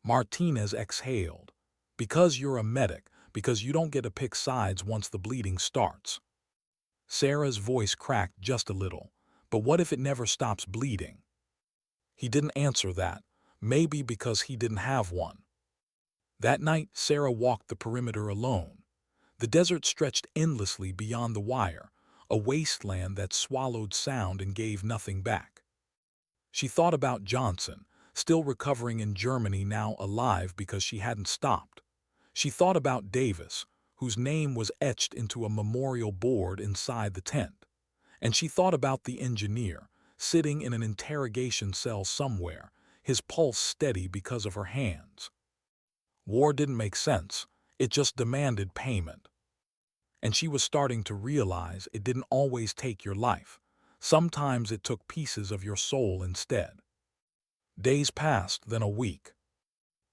Martinez exhaled. "Because you're a medic, because you don't get to pick sides once the bleeding starts." Sarah's voice cracked just a little. "But what if it never stops bleeding?" He didn't answer that, maybe because he didn't have one. That night, Sarah walked the perimeter alone. The desert stretched endlessly beyond the wire, a wasteland that swallowed sound and gave nothing back. She thought about Johnson, still recovering in Germany, now alive because she hadn't stopped. She thought about Davis, whose name was etched into a memorial board inside the tent. And she thought about the engineer, sitting in an interrogation cell somewhere, his pulse steady because of her hands. War didn't make sense. It just demanded payment. And she was starting to realize it didn't always take your life. Sometimes it took pieces of your soul instead. Days passed, then a week.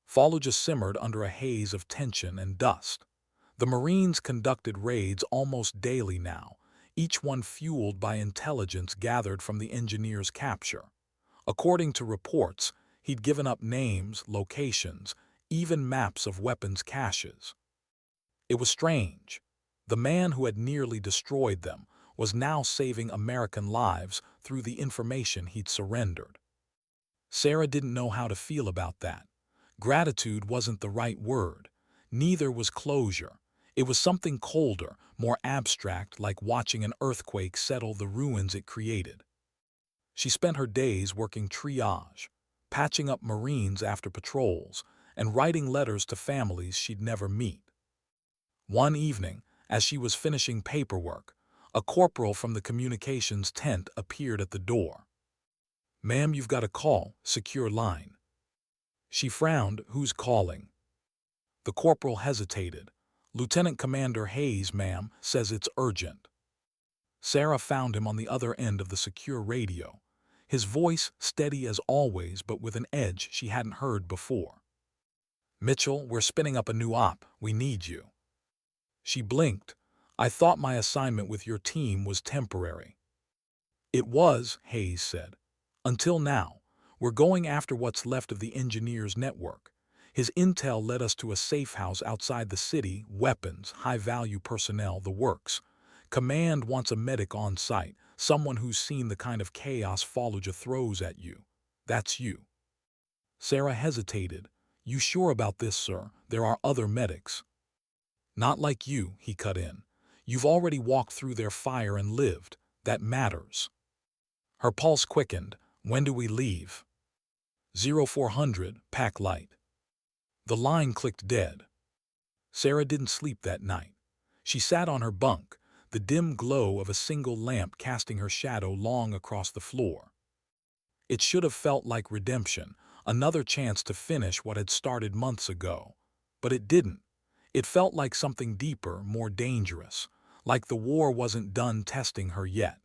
Fallujah simmered under a haze of tension and dust. The Marines conducted raids almost daily now, each one fueled by intelligence gathered from the engineer's capture. According to reports, he'd given up names, locations, even maps of weapons caches. It was strange. The man who had nearly destroyed them was now saving American lives through the information he'd surrendered. Sarah didn't know how to feel about that. Gratitude wasn't the right word. Neither was closure. It was something colder, more abstract, like watching an earthquake settle the ruins it created. She spent her days working triage, patching up Marines after patrols, and writing letters to families she'd never meet. One evening, as she was finishing paperwork, a corporal from the communications tent appeared at the door. "Ma'am, you've got a call, secure line." She frowned. "Who's calling?" The corporal hesitated. "Lieutenant Commander Hayes, ma'am, says it's urgent." Sarah found him on the other end of the secure radio, his voice steady as always but with an edge she hadn't heard before. "Mitchell, we're spinning up a new op. We need you." She blinked. "I thought my assignment with your team was temporary." "It was," Hayes said. "Until now. We're going after what's left of the engineer's network. His intel led us to a safe house outside the city, weapons, high-value personnel, the works. Command wants a medic on site, someone who's seen the kind of chaos Fallujah throws at you. That's you." Sarah hesitated. "You sure about this, sir? There are other medics." "Not like you," he cut in. "You've already walked through their fire and lived. That matters." Her pulse quickened. "When do we leave?" 0400, pack light. The line clicked dead. Sarah didn't sleep that night. She sat on her bunk, the dim glow of a single lamp casting her shadow long across the floor. It should have felt like redemption, another chance to finish what had started months ago. But it didn't. It felt like something deeper, more dangerous, like the war wasn't done testing her yet.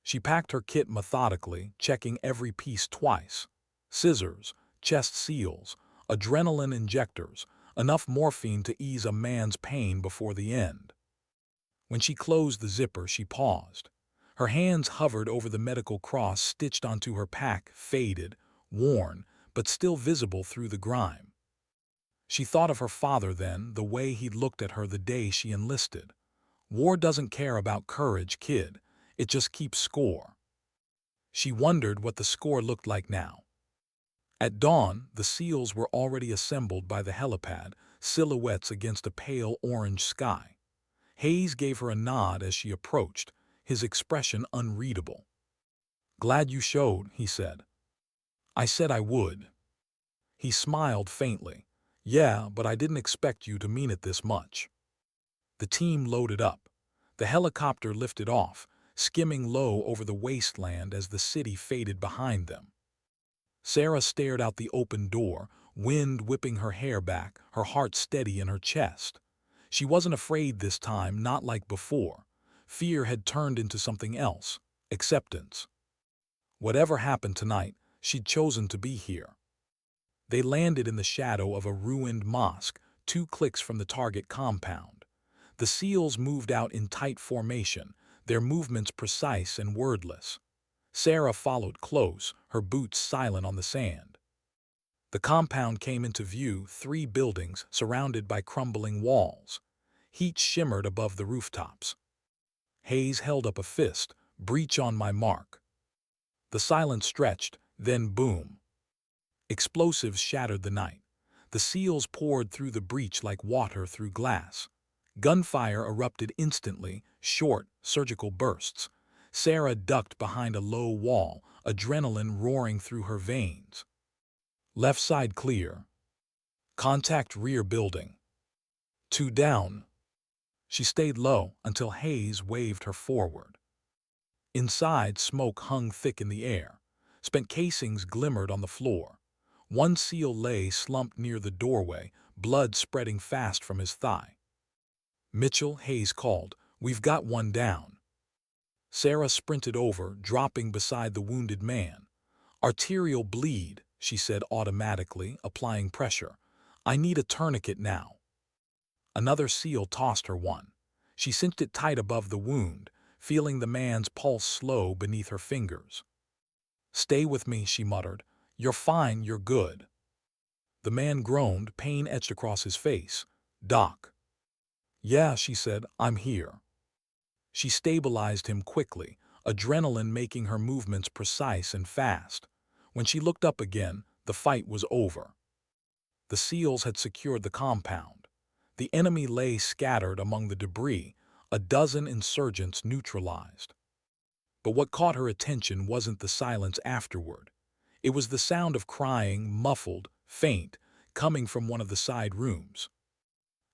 She packed her kit methodically, checking every piece twice. Scissors, chest seals, adrenaline injectors, enough morphine to ease a man's pain before the end. When she closed the zipper, she paused. Her hands hovered over the medical cross stitched onto her pack, faded, worn, but still visible through the grime. She thought of her father then, the way he'd looked at her the day she enlisted. "War doesn't care about courage, kid. It just keeps score." She wondered what the score looked like now. At dawn, the SEALs were already assembled by the helipad, silhouettes against a pale orange sky. Hayes gave her a nod as she approached, his expression unreadable. "Glad you showed," he said. "I said I would." He smiled faintly. "Yeah, but I didn't expect you to mean it this much." The team loaded up. The helicopter lifted off, skimming low over the wasteland as the city faded behind them. Sarah stared out the open door, wind whipping her hair back, her heart steady in her chest. She wasn't afraid this time, not like before. Fear had turned into something else, acceptance. Whatever happened tonight, she'd chosen to be here. They landed in the shadow of a ruined mosque, 2 clicks from the target compound. The SEALs moved out in tight formation, their movements precise and wordless. Sarah followed close, her boots silent on the sand. The compound came into view, 3 buildings surrounded by crumbling walls. Heat shimmered above the rooftops. Hayes held up a fist, "Breach on my mark." The silence stretched, then boom. Explosives shattered the night. The SEALs poured through the breach like water through glass. Gunfire erupted instantly, short, surgical bursts. Sarah ducked behind a low wall, adrenaline roaring through her veins. Left side clear. Contact rear building. 2 down. She stayed low until Hayes waved her forward. Inside, smoke hung thick in the air. Spent casings glimmered on the floor. One SEAL lay slumped near the doorway, blood spreading fast from his thigh. "Mitchell," Hayes called, "we've got one down." Sarah sprinted over, dropping beside the wounded man. "Arterial bleed," she said automatically, applying pressure. "I need a tourniquet now." Another SEAL tossed her one. She cinched it tight above the wound, feeling the man's pulse slow beneath her fingers. "Stay with me," she muttered. "You're fine, you're good." The man groaned, pain etched across his face. "Doc." "Yeah," she said, "I'm here." She stabilized him quickly, adrenaline making her movements precise and fast. When she looked up again, the fight was over. The SEALs had secured the compound. The enemy lay scattered among the debris, a dozen insurgents neutralized. But what caught her attention wasn't the silence afterward. It was the sound of crying, muffled, faint, coming from one of the side rooms.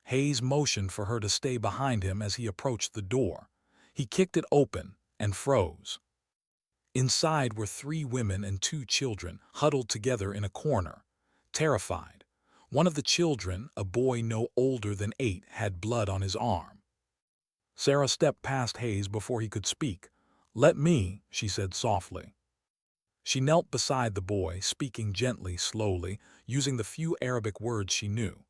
Hayes motioned for her to stay behind him as he approached the door. He kicked it open and froze. Inside were 3 women and 2 children, huddled together in a corner, terrified. One of the children, a boy no older than 8, had blood on his arm. Sarah stepped past Hayes before he could speak. "Let me," she said softly. She knelt beside the boy, speaking gently, slowly, using the few Arabic words she knew.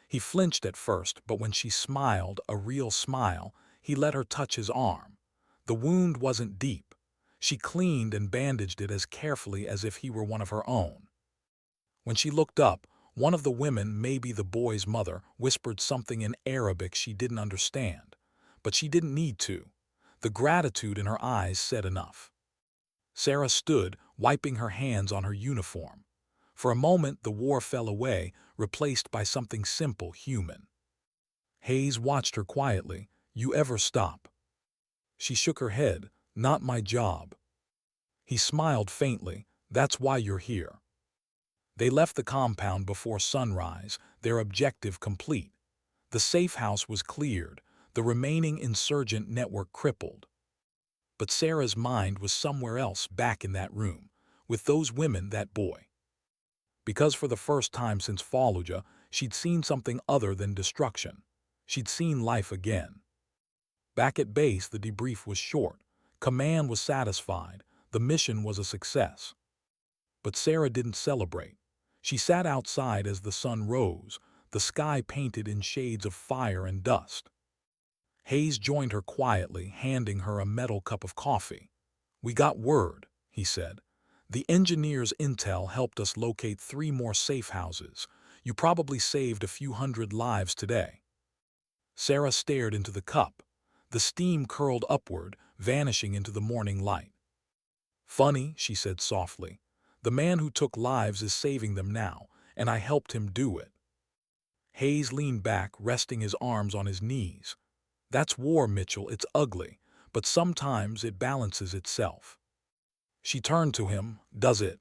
He flinched at first, but when she smiled, a real smile, he let her touch his arm. The wound wasn't deep. She cleaned and bandaged it as carefully as if he were one of her own. When she looked up, one of the women, maybe the boy's mother, whispered something in Arabic she didn't understand. But she didn't need to. The gratitude in her eyes said enough. Sarah stood, wiping her hands on her uniform. For a moment the war fell away, replaced by something simple, human. Hayes watched her quietly. "You ever stop?" She shook her head. "Not my job." He smiled faintly. "That's why you're here." They left the compound before sunrise, their objective complete. The safe house was cleared, the remaining insurgent network crippled. But Sarah's mind was somewhere else, back in that room, with those women, that boy. Because for the first time since Fallujah, she'd seen something other than destruction. She'd seen life again. Back at base, the debrief was short. Command was satisfied. The mission was a success. But Sarah didn't celebrate. She sat outside as the sun rose, the sky painted in shades of fire and dust. Hayes joined her quietly, handing her a metal cup of coffee. "We got word," he said. "The engineers' intel helped us locate 3 more safe houses. You probably saved a few hundred lives today." Sarah stared into the cup. The steam curled upward, vanishing into the morning light. "Funny," she said softly. "The man who took lives is saving them now, and I helped him do it." Hayes leaned back, resting his arms on his knees. "That's war, Mitchell. It's ugly, but sometimes it balances itself." She turned to him. "Does it?"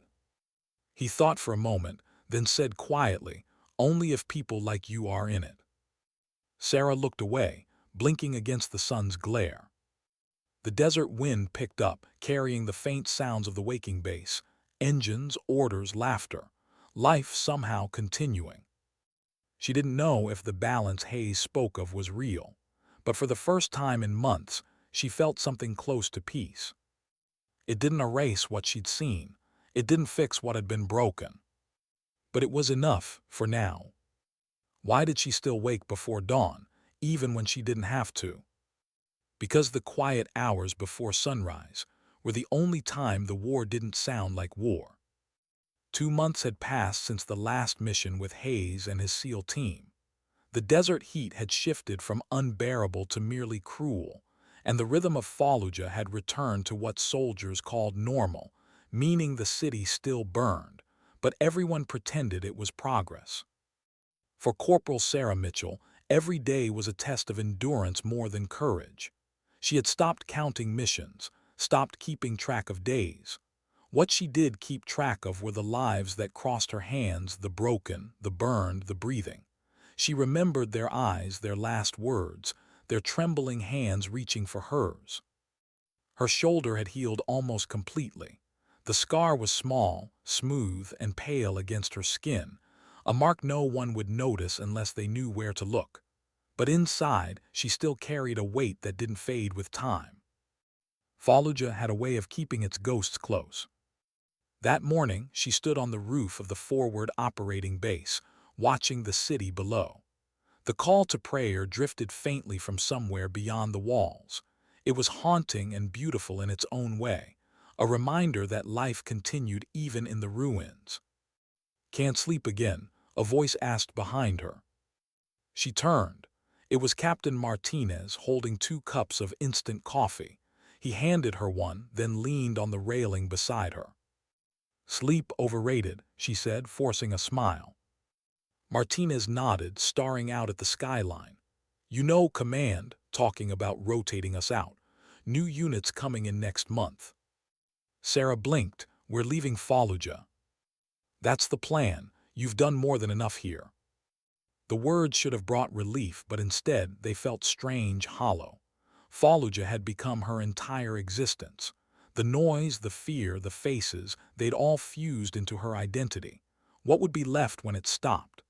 He thought for a moment, then said quietly, "Only if people like you are in it." Sarah looked away, blinking against the sun's glare. The desert wind picked up, carrying the faint sounds of the waking base. Engines, orders, laughter. Life somehow continuing. She didn't know if the balance Hayes spoke of was real, but for the first time in months, she felt something close to peace. It didn't erase what she'd seen. It didn't fix what had been broken. But it was enough for now. Why did she still wake before dawn, even when she didn't have to? Because the quiet hours before sunrise were the only time the war didn't sound like war. 2 months had passed since the last mission with Hayes and his SEAL team. The desert heat had shifted from unbearable to merely cruel, and the rhythm of Fallujah had returned to what soldiers called normal, meaning the city still burned, but everyone pretended it was progress. For Corporal Sarah Mitchell, every day was a test of endurance more than courage. She had stopped counting missions, stopped keeping track of days. What she did keep track of were the lives that crossed her hands, the broken, the burned, the breathing. She remembered their eyes, their last words, their trembling hands reaching for hers. Her shoulder had healed almost completely. The scar was small, smooth, and pale against her skin, a mark no one would notice unless they knew where to look. But inside, she still carried a weight that didn't fade with time. Fallujah had a way of keeping its ghosts close. That morning, she stood on the roof of the forward operating base, watching the city below. The call to prayer drifted faintly from somewhere beyond the walls. It was haunting and beautiful in its own way, a reminder that life continued even in the ruins. "Can't sleep again?" a voice asked behind her. She turned. It was Captain Martinez holding 2 cups of instant coffee. He handed her one, then leaned on the railing beside her. "Sleep overrated," she said, forcing a smile. Martinez nodded, staring out at the skyline. "You know Command, talking about rotating us out. New units coming in next month." Sarah blinked. "We're leaving Fallujah." "That's the plan. You've done more than enough here." The words should have brought relief, but instead they felt strange, hollow. Fallujah had become her entire existence. The noise, the fear, the faces, they'd all fused into her identity. What would be left when it stopped?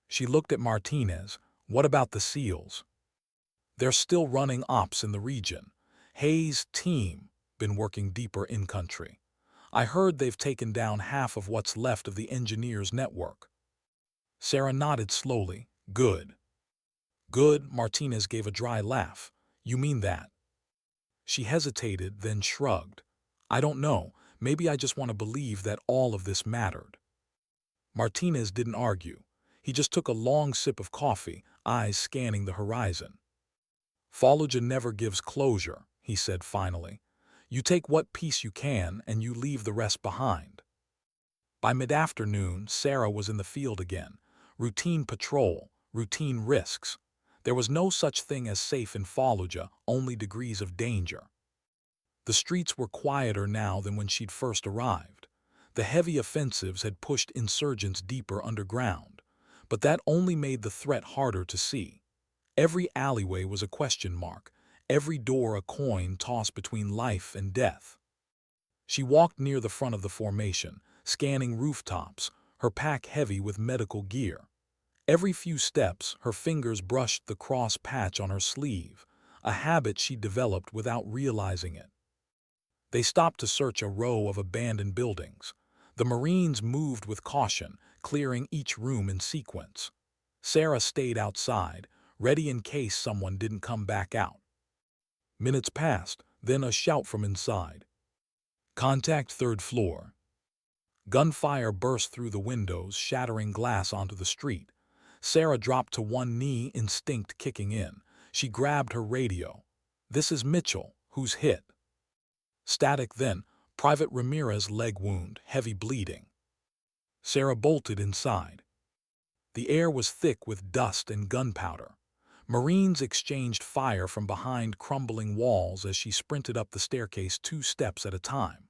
She looked at Martinez. "What about the SEALs?" "They're still running ops in the region. Hayes' team been working deeper in-country. I heard they've taken down half of what's left of the engineers' network." Sarah nodded slowly. "Good." "Good," Martinez gave a dry laugh. "You mean that?" She hesitated, then shrugged. "I don't know. Maybe I just want to believe that all of this mattered." Martinez didn't argue. He just took a long sip of coffee, eyes scanning the horizon. "Fallujah never gives closure," he said finally. "You take what piece you can and you leave the rest behind." By mid-afternoon, Sarah was in the field again. Routine patrol, routine risks. There was no such thing as safe in Fallujah, only degrees of danger. The streets were quieter now than when she'd first arrived. The heavy offensives had pushed insurgents deeper underground, but that only made the threat harder to see. Every alleyway was a question mark, every door a coin tossed between life and death. She walked near the front of the formation, scanning rooftops, her pack heavy with medical gear. Every few steps, her fingers brushed the cross patch on her sleeve, a habit she developed without realizing it. They stopped to search a row of abandoned buildings. The Marines moved with caution, clearing each room in sequence. Sarah stayed outside, ready in case someone didn't come back out. Minutes passed, then a shout from inside. "Contact 3rd floor." Gunfire burst through the windows, shattering glass onto the street. Sarah dropped to one knee, instinct kicking in. She grabbed her radio. "This is Mitchell. Who's hit?" Static then. "Private Ramirez leg wound, heavy bleeding." Sarah bolted inside. The air was thick with dust and gunpowder. Marines exchanged fire from behind crumbling walls as she sprinted up the staircase 2 steps at a time.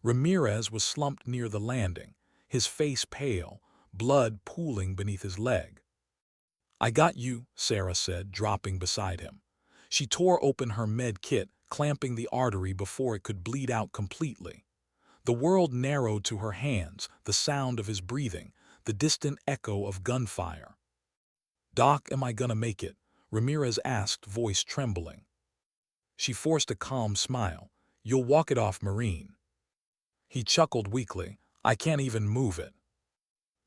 Ramirez was slumped near the landing, his face pale, blood pooling beneath his leg. "I got you," Sarah said, dropping beside him. She tore open her med kit, clamping the artery before it could bleed out completely. The world narrowed to her hands, the sound of his breathing, the distant echo of gunfire. "Doc, am I gonna make it?" Ramirez asked, voice trembling. She forced a calm smile. "You'll walk it off, Marine." He chuckled weakly. "I can't even move it."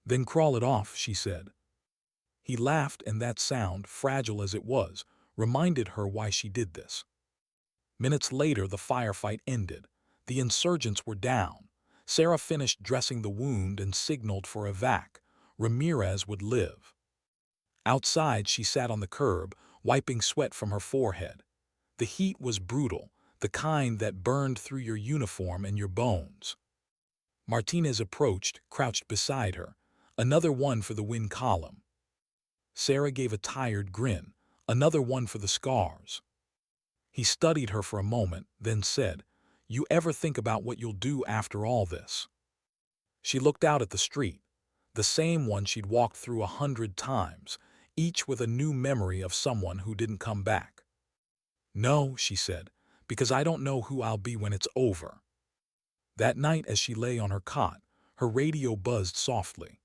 "Then crawl it off," she said. He laughed, and that sound, fragile as it was, reminded her why she did this. Minutes later, the firefight ended. The insurgents were down. Sarah finished dressing the wound and signaled for evac. Ramirez would live. Outside, she sat on the curb, wiping sweat from her forehead. The heat was brutal, the kind that burned through your uniform and your bones. Martinez approached, crouched beside her. "Another one for the win column." Sarah gave a tired grin. "Another one for the scars." He studied her for a moment, then said, "You ever think about what you'll do after all this?" She looked out at the street, the same one she'd walked through 100 times, each with a new memory of someone who didn't come back. "No," she said, "because I don't know who I'll be when it's over." That night, as she lay on her cot, her radio buzzed softly.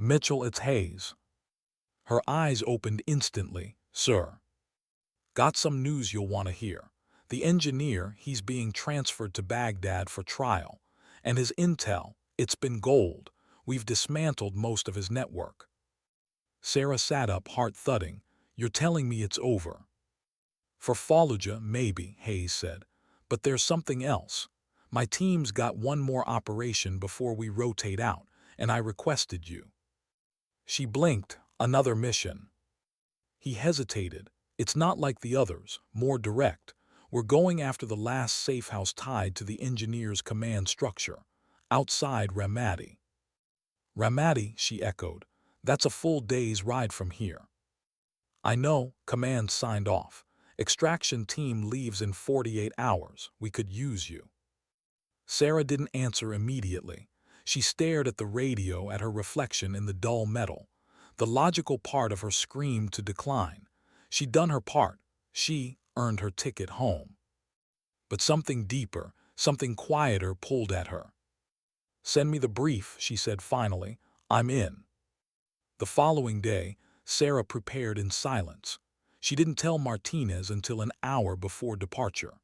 Mitchell, it's Hayes. Her eyes opened instantly. Sir. Got some news you'll want to hear. The engineer, he's being transferred to Baghdad for trial. And his intel, it's been gold. We've dismantled most of his network. Sarah sat up, heart thudding. You're telling me it's over? For Fallujah, maybe, Hayes said. But there's something else. My team's got one more operation before we rotate out, and I requested you. She blinked. Another mission. He hesitated. It's not like the others, more direct. We're going after the last safe house tied to the engineer's command structure, outside Ramadi. Ramadi, she echoed. That's a full day's ride from here. I know, command signed off. Extraction team leaves in 48 hours. We could use you. Sarah didn't answer immediately. She stared at the radio, at her reflection in the dull metal. The logical part of her screamed to decline. She'd done her part. She earned her ticket home. But something deeper, something quieter pulled at her. Send me the brief, she said finally. I'm in. The following day, Sarah prepared in silence. She didn't tell Martinez until an hour before departure.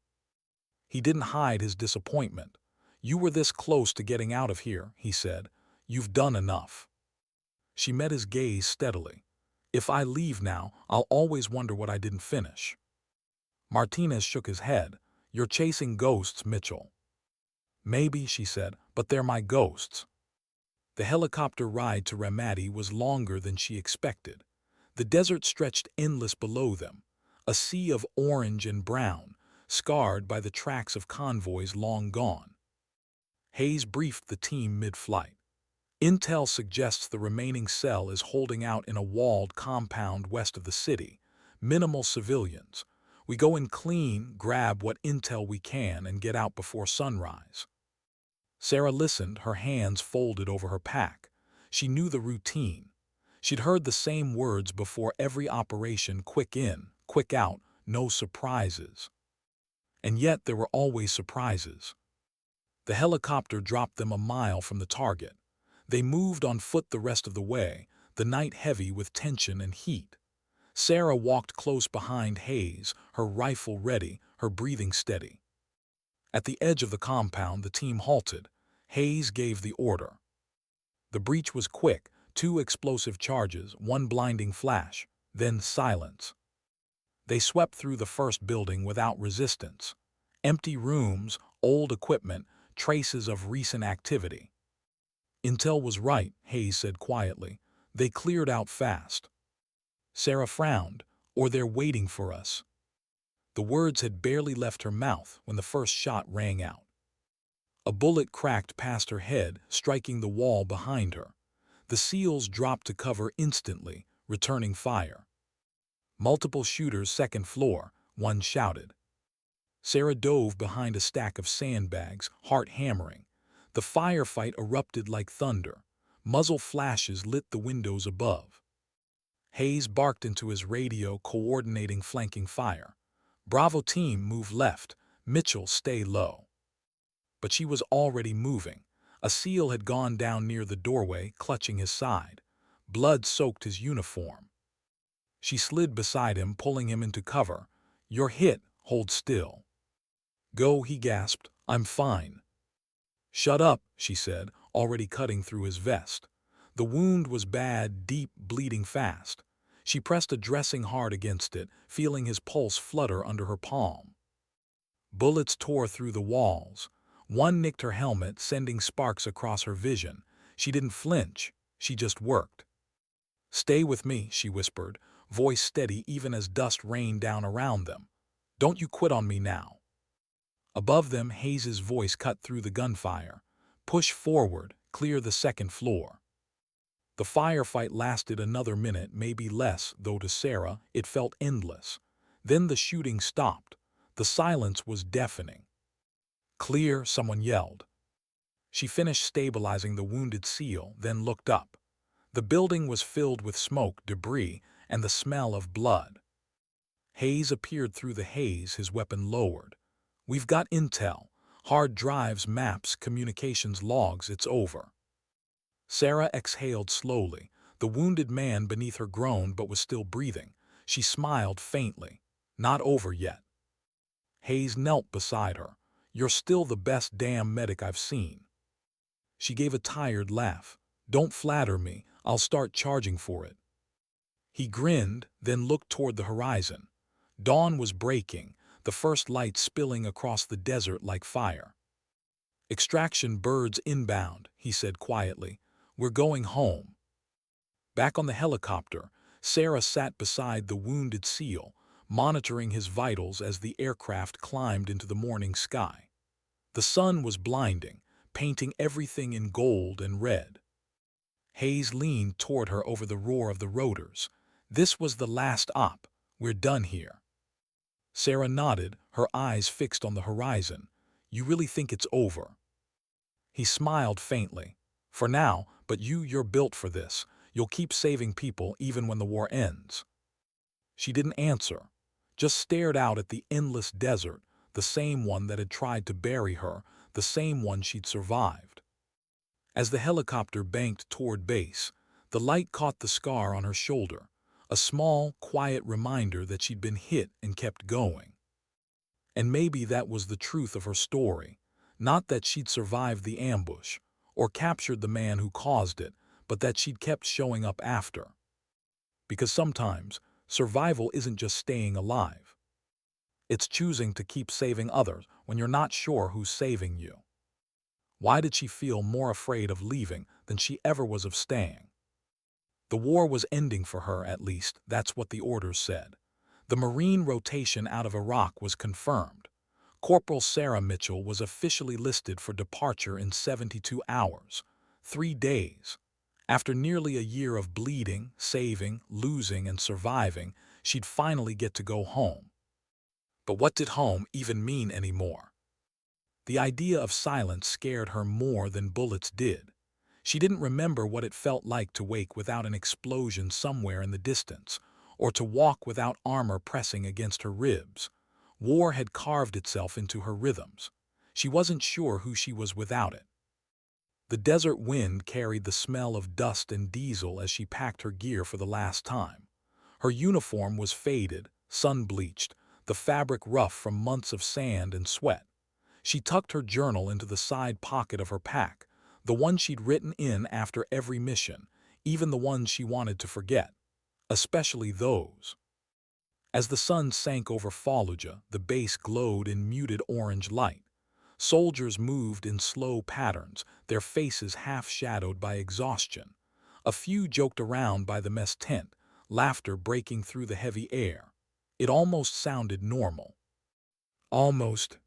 He didn't hide his disappointment. You were this close to getting out of here, he said. You've done enough. She met his gaze steadily. If I leave now, I'll always wonder what I didn't finish. Martinez shook his head. You're chasing ghosts, Mitchell. Maybe, she said, but they're my ghosts. The helicopter ride to Ramadi was longer than she expected. The desert stretched endless below them, a sea of orange and brown, scarred by the tracks of convoys long gone. Hayes briefed the team mid-flight. Intel suggests the remaining cell is holding out in a walled compound west of the city. Minimal civilians. We go in clean, grab what intel we can, and get out before sunrise. Sarah listened, her hands folded over her pack. She knew the routine. She'd heard the same words before every operation: quick in, quick out, no surprises. And yet there were always surprises. The helicopter dropped them a mile from the target. They moved on foot the rest of the way, the night heavy with tension and heat. Sarah walked close behind Hayes, her rifle ready, her breathing steady. At the edge of the compound, the team halted. Hayes gave the order. The breach was quick, 2 explosive charges, 1 blinding flash, then silence. They swept through the first building without resistance. Empty rooms, old equipment, traces of recent activity. Intel was right, Hayes said quietly. They cleared out fast. Sarah frowned. Or they're waiting for us. The words had barely left her mouth when the first shot rang out. A bullet cracked past her head, striking the wall behind her. The SEALs dropped to cover instantly, returning fire. Multiple shooters, second floor, one shouted. Sarah dove behind a stack of sandbags, heart hammering. The firefight erupted like thunder. Muzzle flashes lit the windows above. Hayes barked into his radio, coordinating flanking fire. Bravo team, move left. Mitchell, stay low. But she was already moving. A SEAL had gone down near the doorway, clutching his side. Blood soaked his uniform. She slid beside him, pulling him into cover. You're hit, hold still. Go, he gasped. I'm fine. Shut up, she said, already cutting through his vest. The wound was bad, deep, bleeding fast. She pressed a dressing hard against it, feeling his pulse flutter under her palm. Bullets tore through the walls. One nicked her helmet, sending sparks across her vision. She didn't flinch. She just worked. Stay with me, she whispered, voice steady even as dust rained down around them. Don't you quit on me now. Above them, Hayes's voice cut through the gunfire. Push forward, clear the second floor. The firefight lasted another minute, maybe less, though to Sarah, it felt endless. Then the shooting stopped. The silence was deafening. Clear, someone yelled. She finished stabilizing the wounded SEAL, then looked up. The building was filled with smoke, debris, and the smell of blood. Hayes appeared through the haze, his weapon lowered. We've got intel. Hard drives, maps, communications logs, it's over. Sarah exhaled slowly, The wounded man beneath her groaned but was still breathing. She smiled faintly. Not over yet. Hayes knelt beside her. You're still the best damn medic I've seen. She gave a tired laugh. Don't flatter me, I'll start charging for it. He grinned, then looked toward the horizon. Dawn was breaking, the first light spilling across the desert like fire. Extraction birds inbound, he said quietly. We're going home. Back on the helicopter, Sarah sat beside the wounded SEAL, monitoring his vitals as the aircraft climbed into the morning sky. The sun was blinding, painting everything in gold and red. Hayes leaned toward her over the roar of the rotors. This was the last op. We're done here. Sarah nodded, her eyes fixed on the horizon. You really think it's over? He smiled faintly. For now, but you're built for this. You'll keep saving people even when the war ends. She didn't answer, just stared out at the endless desert, the same one that had tried to bury her, the same one she'd survived. As the helicopter banked toward base, the light caught the scar on her shoulder, a small, quiet reminder that she'd been hit and kept going. And maybe that was the truth of her story, not that she'd survived the ambush or captured the man who caused it, but that she'd kept showing up after. Because sometimes, survival isn't just staying alive. It's choosing to keep saving others when you're not sure who's saving you. Why did she feel more afraid of leaving than she ever was of staying? The war was ending for her, at least, that's what the orders said. The Marine rotation out of Iraq was confirmed. Corporal Sarah Mitchell was officially listed for departure in 72 hours, 3 days. After nearly a year of bleeding, saving, losing, and surviving, she'd finally get to go home. But what did home even mean anymore? The idea of silence scared her more than bullets did. She didn't remember what it felt like to wake without an explosion somewhere in the distance, or to walk without armor pressing against her ribs. War had carved itself into her rhythms. She wasn't sure who she was without it. The desert wind carried the smell of dust and diesel as she packed her gear for the last time. Her uniform was faded, sun-bleached, the fabric rough from months of sand and sweat. She tucked her journal into the side pocket of her pack, the one she'd written in after every mission, even the ones she wanted to forget, especially those. As the sun sank over Fallujah, the base glowed in muted orange light. Soldiers moved in slow patterns, their faces half-shadowed by exhaustion. A few joked around by the mess tent, laughter breaking through the heavy air. It almost sounded normal. Almost.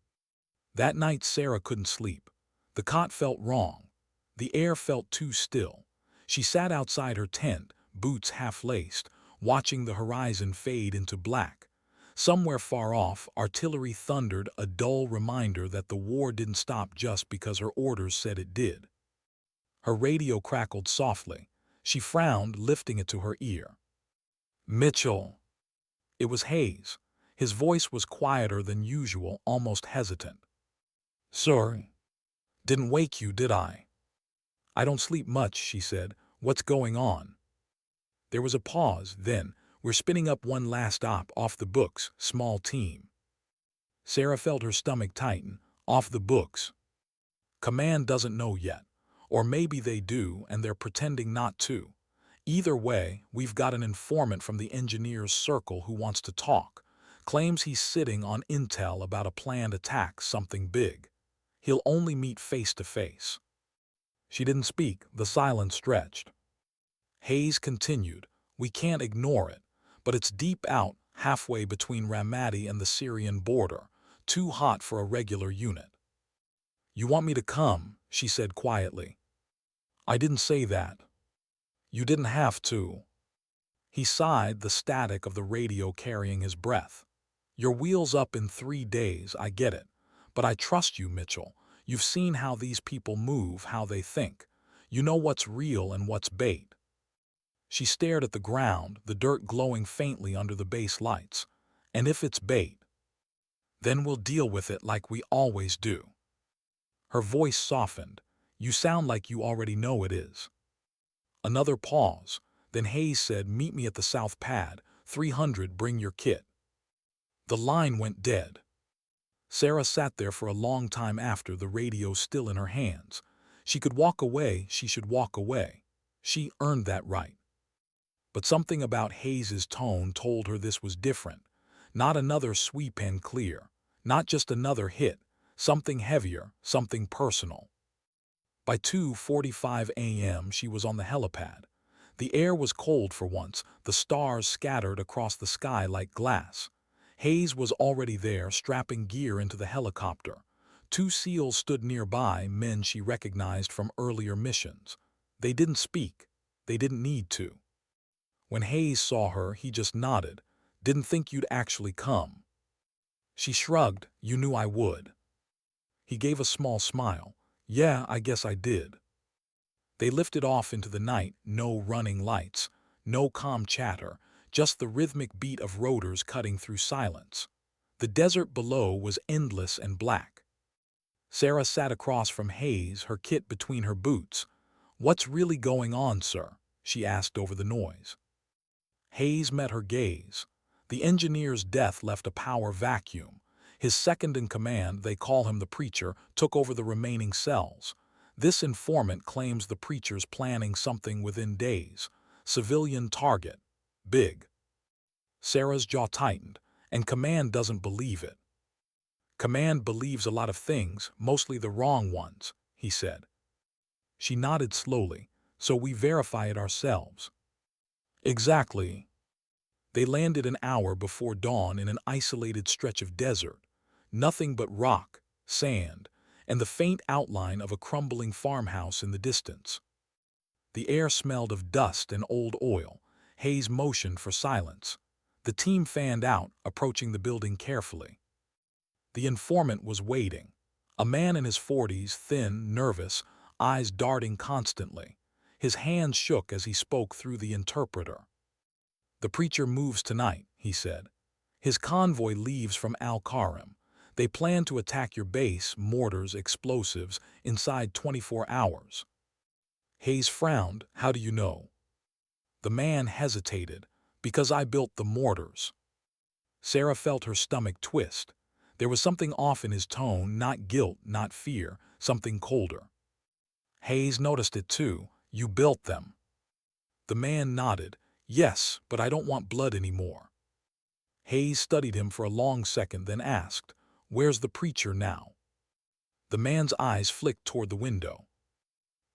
That night Sarah couldn't sleep. The cot felt wrong. The air felt too still. She sat outside her tent, boots half-laced, watching the horizon fade into black. Somewhere far off, artillery thundered, a dull reminder that the war didn't stop just because her orders said it did. Her radio crackled softly. She frowned, lifting it to her ear. Mitchell. It was Hayes. His voice was quieter than usual, almost hesitant. Sorry. Didn't wake you, did I? I don't sleep much, she said. What's going on? There was a pause, then, we're spinning up one last op, off the books, small team. Sarah felt her stomach tighten. Off the books. Command doesn't know yet. Or maybe they do, and they're pretending not to. Either way, we've got an informant from the engineer's circle who wants to talk. Claims he's sitting on intel about a planned attack, something big. He'll only meet face to face. She didn't speak, the silence stretched. Hayes continued, we can't ignore it, but it's deep out, halfway between Ramadi and the Syrian border, too hot for a regular unit. You want me to come, she said quietly. I didn't say that. You didn't have to. He sighed, the static of the radio carrying his breath. Your wheel's up in 3 days, I get it. But I trust you, Mitchell. You've seen how these people move, how they think. You know what's real and what's bait. She stared at the ground, the dirt glowing faintly under the base lights. And if it's bait, then we'll deal with it like we always do. Her voice softened. You sound like you already know it is. Another pause. Then Hayes said, "Meet me at the South Pad, 300, bring your kit." The line went dead. Sarah sat there for a long time after, the radio still in her hands. She could walk away, she should walk away. She earned that right. But something about Hayes's tone told her this was different. Not another sweep and clear. Not just another hit. Something heavier, something personal. By 2:45 a.m. she was on the helipad. The air was cold for once, the stars scattered across the sky like glass. Hayes was already there, strapping gear into the helicopter. 2 SEALs stood nearby, men she recognized from earlier missions. They didn't speak. They didn't need to. When Hayes saw her, he just nodded. "Didn't think you'd actually come." She shrugged. "You knew I would." He gave a small smile. "Yeah, I guess I did." They lifted off into the night, no running lights, no calm chatter, just the rhythmic beat of rotors cutting through silence. The desert below was endless and black. Sarah sat across from Hayes, her kit between her boots. "What's really going on, sir?" she asked over the noise. Hayes met her gaze. The engineer's death left a power vacuum. His second-in-command, they call him the preacher, took over the remaining cells. This informant claims the preacher's planning something within days. Civilian target. Big. Sarah's jaw tightened, and command doesn't believe it. "Command believes a lot of things, mostly the wrong ones," he said. She nodded slowly. "So we verify it ourselves." "Exactly." They landed an hour before dawn in an isolated stretch of desert. Nothing but rock, sand, and the faint outline of a crumbling farmhouse in the distance. The air smelled of dust and old oil. Hayes motioned for silence. The team fanned out, approaching the building carefully. The informant was waiting. A man in his 40s, thin, nervous, eyes darting constantly. His hands shook as he spoke through the interpreter. "The preacher moves tonight," he said. "His convoy leaves from Al-Karim. They plan to attack your base, mortars, explosives, inside 24 hours. Hayes frowned. "How do you know?" The man hesitated. "Because I built the mortars." Sarah felt her stomach twist. There was something off in his tone, not guilt, not fear, something colder. Hayes noticed it too. "You built them." The man nodded. "Yes, but I don't want blood anymore." Hayes studied him for a long second, then asked, "Where's the preacher now?" The man's eyes flicked toward the window.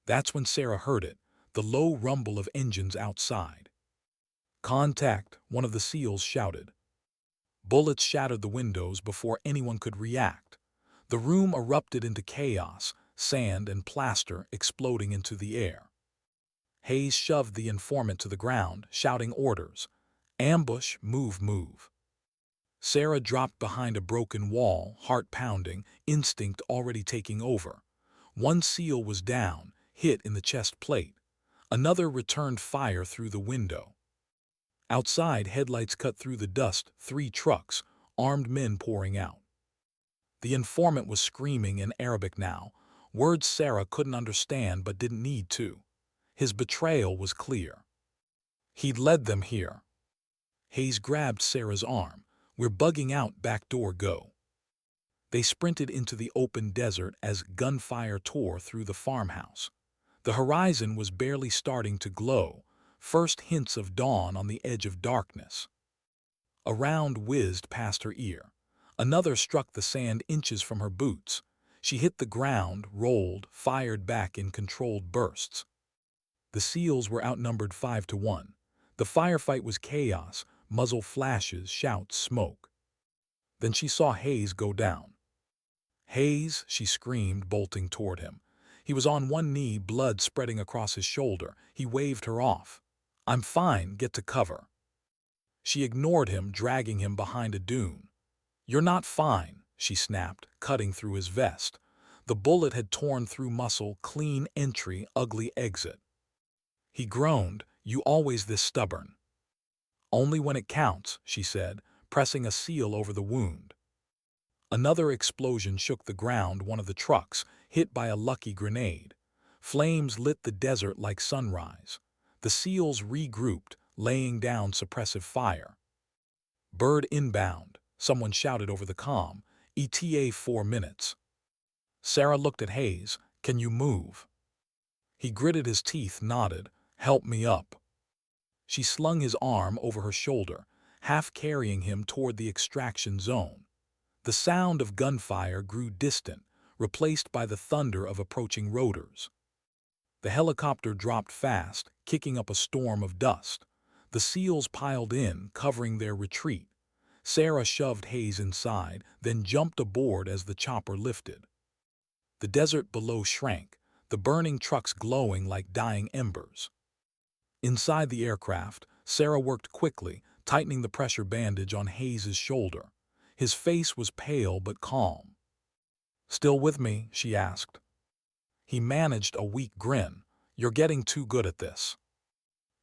That's when Sarah heard it, the low rumble of engines outside. "Contact," one of the SEALs shouted. Bullets shattered the windows before anyone could react. The room erupted into chaos, sand and plaster exploding into the air. Hayes shoved the informant to the ground, shouting orders. "Ambush, move, move." Sarah dropped behind a broken wall, heart pounding, instinct already taking over. One SEAL was down, hit in the chest plate. Another returned fire through the window. Outside, headlights cut through the dust, 3 trucks, armed men pouring out. The informant was screaming in Arabic now, words Sarah couldn't understand but didn't need to. His betrayal was clear. He'd led them here. Hayes grabbed Sarah's arm. "We're bugging out, back door, go." They sprinted into the open desert as gunfire tore through the farmhouse. The horizon was barely starting to glow, first hints of dawn on the edge of darkness. A round whizzed past her ear. Another struck the sand inches from her boots. She hit the ground, rolled, fired back in controlled bursts. The SEALs were outnumbered 5-1. The firefight was chaos, muzzle flashes, shouts, smoke. Then she saw Hayes go down. "Hayes," she screamed, bolting toward him. He was on one knee, blood spreading across his shoulder. He waved her off. "I'm fine, get to cover." She ignored him, dragging him behind a dune. "You're not fine," she snapped, cutting through his vest. The bullet had torn through muscle, clean entry, ugly exit. He groaned. "You always this stubborn." "Only when it counts," she said, pressing a SEAL over the wound. Another explosion shook the ground, one of the trucks, hit by a lucky grenade. Flames lit the desert like sunrise. The SEALs regrouped, laying down suppressive fire. "Bird inbound," someone shouted over the comm. "ETA 4 minutes." Sarah looked at Hayes. "Can you move?" He gritted his teeth, nodded. "Help me up." She slung his arm over her shoulder, half carrying him toward the extraction zone. The sound of gunfire grew distant, replaced by the thunder of approaching rotors. The helicopter dropped fast, kicking up a storm of dust. The SEALs piled in, covering their retreat. Sarah shoved Hayes inside, then jumped aboard as the chopper lifted. The desert below shrank, the burning trucks glowing like dying embers. Inside the aircraft, Sarah worked quickly, tightening the pressure bandage on Hayes's shoulder. His face was pale but calm. "Still with me?" she asked. He managed a weak grin. "You're getting too good at this."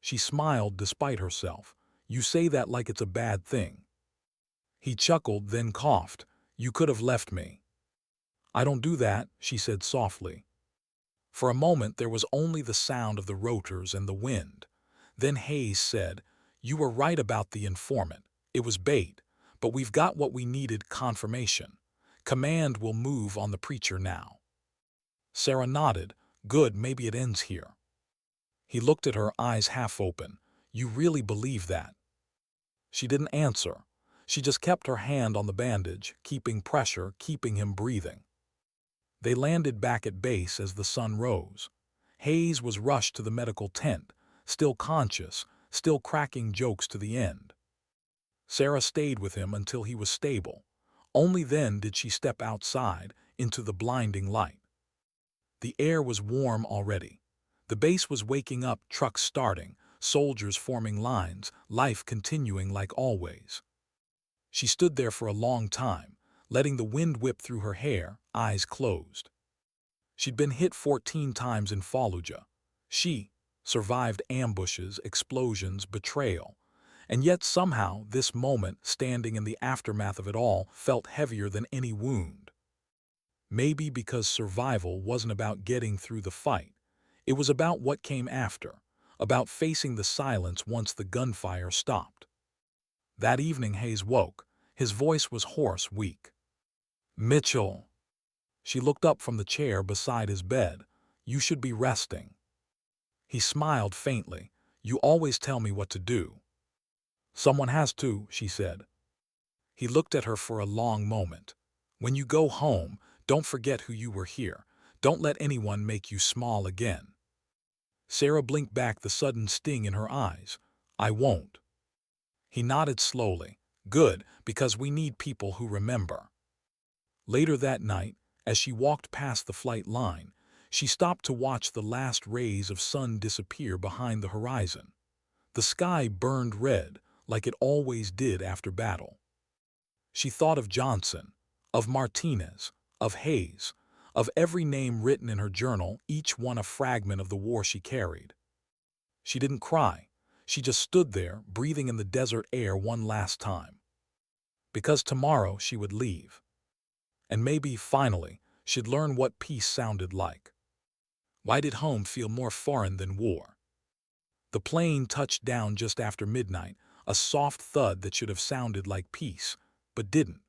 She smiled despite herself. "You say that like it's a bad thing." He chuckled, then coughed. "You could have left me." "I don't do that," she said softly. For a moment there was only the sound of the rotors and the wind. Then Hayes said, "You were right about the informant. It was bait, but we've got what we needed: confirmation. Command will move on the preacher now." Sarah nodded. "Good, maybe it ends here." He looked at her, eyes half open. "You really believe that?" She didn't answer. She just kept her hand on the bandage, keeping pressure, keeping him breathing. They landed back at base as the sun rose. Hayes was rushed to the medical tent, still conscious, still cracking jokes to the end. Sarah stayed with him until he was stable. Only then did she step outside, into the blinding light. The air was warm already. The base was waking up, trucks starting, soldiers forming lines, life continuing like always. She stood there for a long time, letting the wind whip through her hair, eyes closed. She'd been hit 14 times in Fallujah. She survived ambushes, explosions, betrayal. And yet somehow this moment, standing in the aftermath of it all, felt heavier than any wound. Maybe because survival wasn't about getting through the fight. It was about what came after, about facing the silence once the gunfire stopped. That evening Hayes woke. His voice was hoarse, weak. "Mitchell." She looked up from the chair beside his bed. "You should be resting." He smiled faintly. "You always tell me what to do." "Someone has to," she said. He looked at her for a long moment. "When you go home, don't forget who you were here. Don't let anyone make you small again." Sarah blinked back, the sudden sting in her eyes. "I won't." He nodded slowly. "Good, because we need people who remember." Later that night, as she walked past the flight line, she stopped to watch the last rays of sun disappear behind the horizon. The sky burned red, like it always did after battle. She thought of Johnson, of Martinez, of Hayes, of every name written in her journal, each one a fragment of the war she carried. She didn't cry. She just stood there, breathing in the desert air one last time. Because tomorrow she would leave. And maybe, finally, she'd learn what peace sounded like. Why did home feel more foreign than war? The plane touched down just after midnight, a soft thud that should have sounded like peace, but didn't.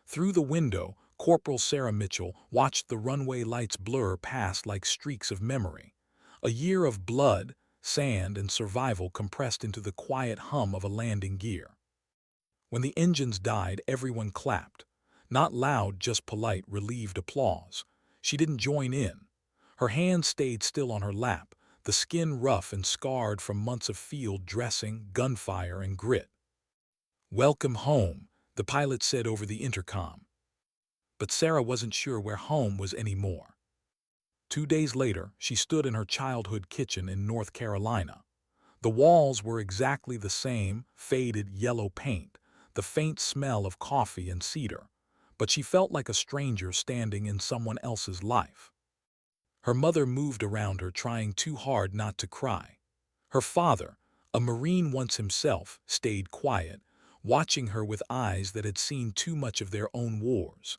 Through the window, Corporal Sarah Mitchell watched the runway lights blur past like streaks of memory. A year of blood, sand, and survival compressed into the quiet hum of a landing gear. When the engines died, everyone clapped. Not loud, just polite, relieved applause. She didn't join in. Her hand stayed still on her lap, the skin rough and scarred from months of field dressing, gunfire, and grit. "Welcome home," the pilot said over the intercom. But Sarah wasn't sure where home was anymore. 2 days later, she stood in her childhood kitchen in North Carolina. The walls were exactly the same, faded yellow paint, the faint smell of coffee and cedar, but she felt like a stranger standing in someone else's life. Her mother moved around her, trying too hard not to cry. Her father, a Marine once himself, stayed quiet, watching her with eyes that had seen too much of their own wars.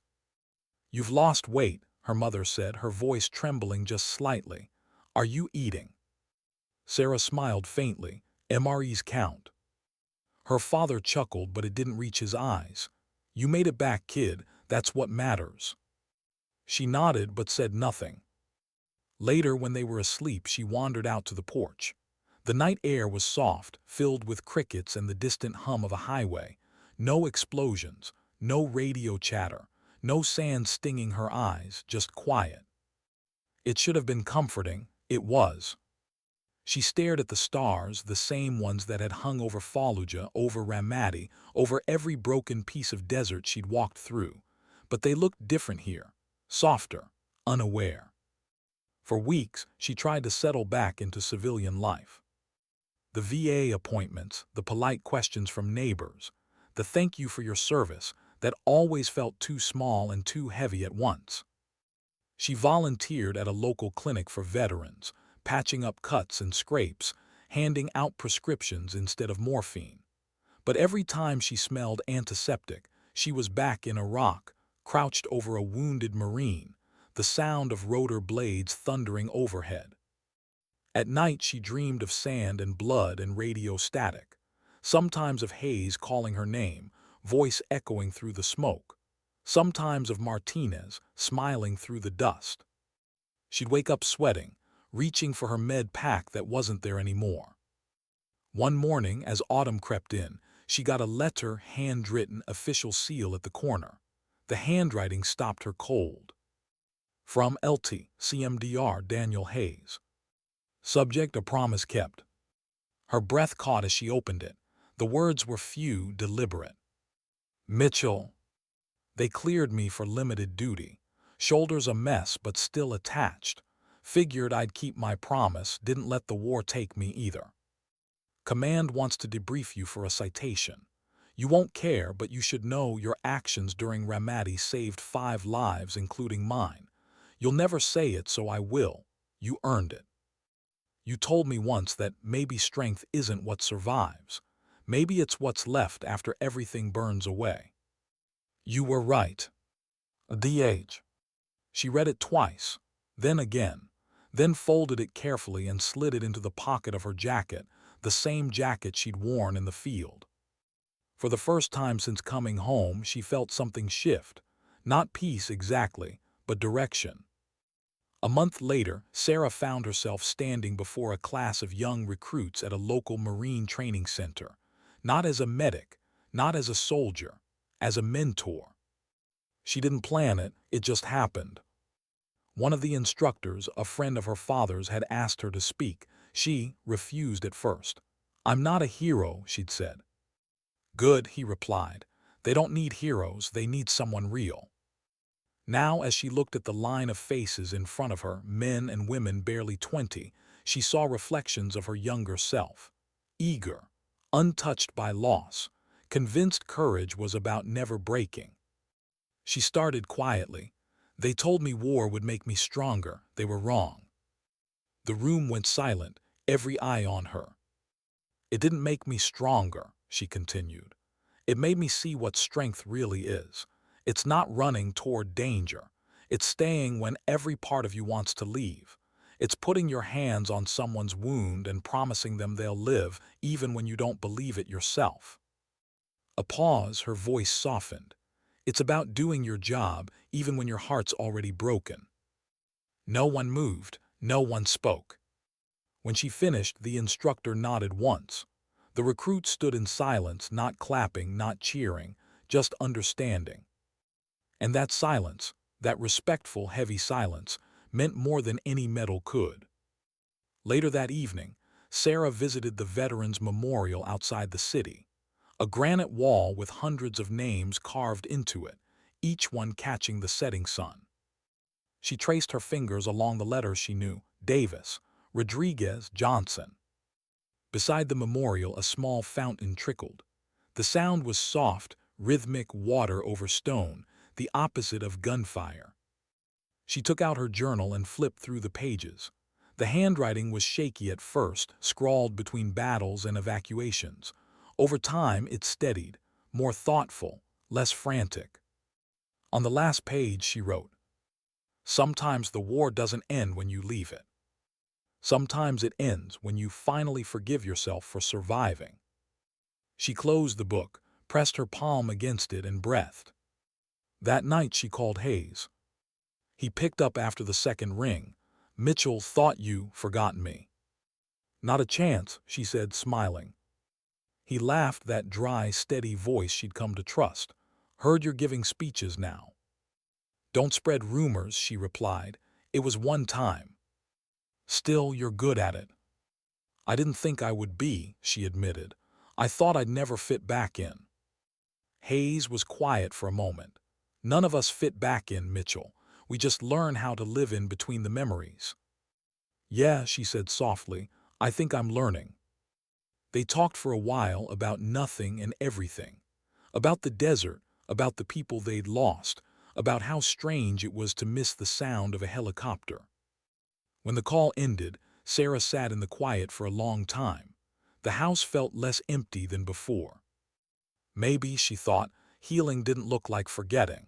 "You've lost weight," her mother said, her voice trembling just slightly. "Are you eating?" Sarah smiled faintly. MREs count. Her father chuckled, but it didn't reach his eyes. You made it back, kid. That's what matters. She nodded but said nothing. Later, when they were asleep, she wandered out to the porch. The night air was soft, filled with crickets and the distant hum of a highway. No explosions, no radio chatter, no sand stinging her eyes, just quiet. It should have been comforting. It was. She stared at the stars, the same ones that had hung over Fallujah, over Ramadi, over every broken piece of desert she'd walked through. But they looked different here, softer, unaware. For weeks, she tried to settle back into civilian life. The VA appointments, the polite questions from neighbors, the thank you for your service that always felt too small and too heavy at once. She volunteered at a local clinic for veterans, patching up cuts and scrapes, handing out prescriptions instead of morphine. But every time she smelled antiseptic, she was back in Iraq, crouched over a wounded Marine, the sound of rotor blades thundering overhead. At night she dreamed of sand and blood and radio static, sometimes of Hayes calling her name, voice echoing through the smoke, sometimes of Martinez smiling through the dust. She'd wake up sweating, reaching for her med pack that wasn't there anymore. One morning, as autumn crept in, she got a letter, handwritten, official seal at the corner. The handwriting stopped her cold. From LT, CMDR Daniel Hayes. Subject: a promise kept. Her breath caught as she opened it. The words were few, deliberate. Mitchell. They cleared me for limited duty. Shoulders a mess but still attached. Figured I'd keep my promise, didn't let the war take me either. Command wants to debrief you for a citation. You won't care, but you should know your actions during Ramadi saved 5 lives, including mine. You'll never say it, so I will. You earned it. You told me once that maybe strength isn't what survives. Maybe it's what's left after everything burns away. You were right. DH. She read it twice, then again, then folded it carefully and slid it into the pocket of her jacket, the same jacket she'd worn in the field. For the first time since coming home, she felt something shift. Not peace exactly, but direction. A month later, Sarah found herself standing before a class of young recruits at a local Marine training center, not as a medic, not as a soldier, as a mentor. She didn't plan it, it just happened. One of the instructors, a friend of her father's, had asked her to speak. She refused at first. I'm not a hero, she'd said. Good, he replied. They don't need heroes, they need someone real. Now, as she looked at the line of faces in front of her, men and women barely 20, she saw reflections of her younger self. Eager, untouched by loss, convinced courage was about never breaking. She started quietly. They told me war would make me stronger. They were wrong. The room went silent, every eye on her. It didn't make me stronger, she continued. It made me see what strength really is. It's not running toward danger. It's staying when every part of you wants to leave. It's putting your hands on someone's wound and promising them they'll live even when you don't believe it yourself. A pause, her voice softened. It's about doing your job even when your heart's already broken. No one moved, no one spoke. When she finished, the instructor nodded once. The recruits stood in silence, not clapping, not cheering, just understanding. And that silence, that respectful, heavy silence, meant more than any medal could. Later that evening, Sarah visited the Veterans Memorial outside the city, a granite wall with hundreds of names carved into it, each one catching the setting sun. She traced her fingers along the letters she knew: Davis, Rodriguez, Johnson. Beside the memorial, a small fountain trickled. The sound was soft, rhythmic water over stone, the opposite of gunfire. She took out her journal and flipped through the pages. The handwriting was shaky at first, scrawled between battles and evacuations. Over time, it steadied, more thoughtful, less frantic. On the last page, she wrote, "Sometimes the war doesn't end when you leave it." Sometimes it ends when you finally forgive yourself for surviving. She closed the book, pressed her palm against it, and breathed. That night she called Hayes. He picked up after the second ring. "Mitchell thought you forgotten me." "Not a chance," she said, smiling. He laughed, that dry, steady voice she'd come to trust. "Heard you're giving speeches now." "Don't spread rumors," she replied. "It was one time." "Still, you're good at it." "I didn't think I would be," she admitted. "I thought I'd never fit back in." Hayes was quiet for a moment. "None of us fit back in, Mitchell. We just learn how to live in between the memories." "Yeah," she said softly, "I think I'm learning." They talked for a while about nothing and everything. About the desert, about the people they'd lost, about how strange it was to miss the sound of a helicopter. When the call ended, Sarah sat in the quiet for a long time. The house felt less empty than before. Maybe, she thought, healing didn't look like forgetting.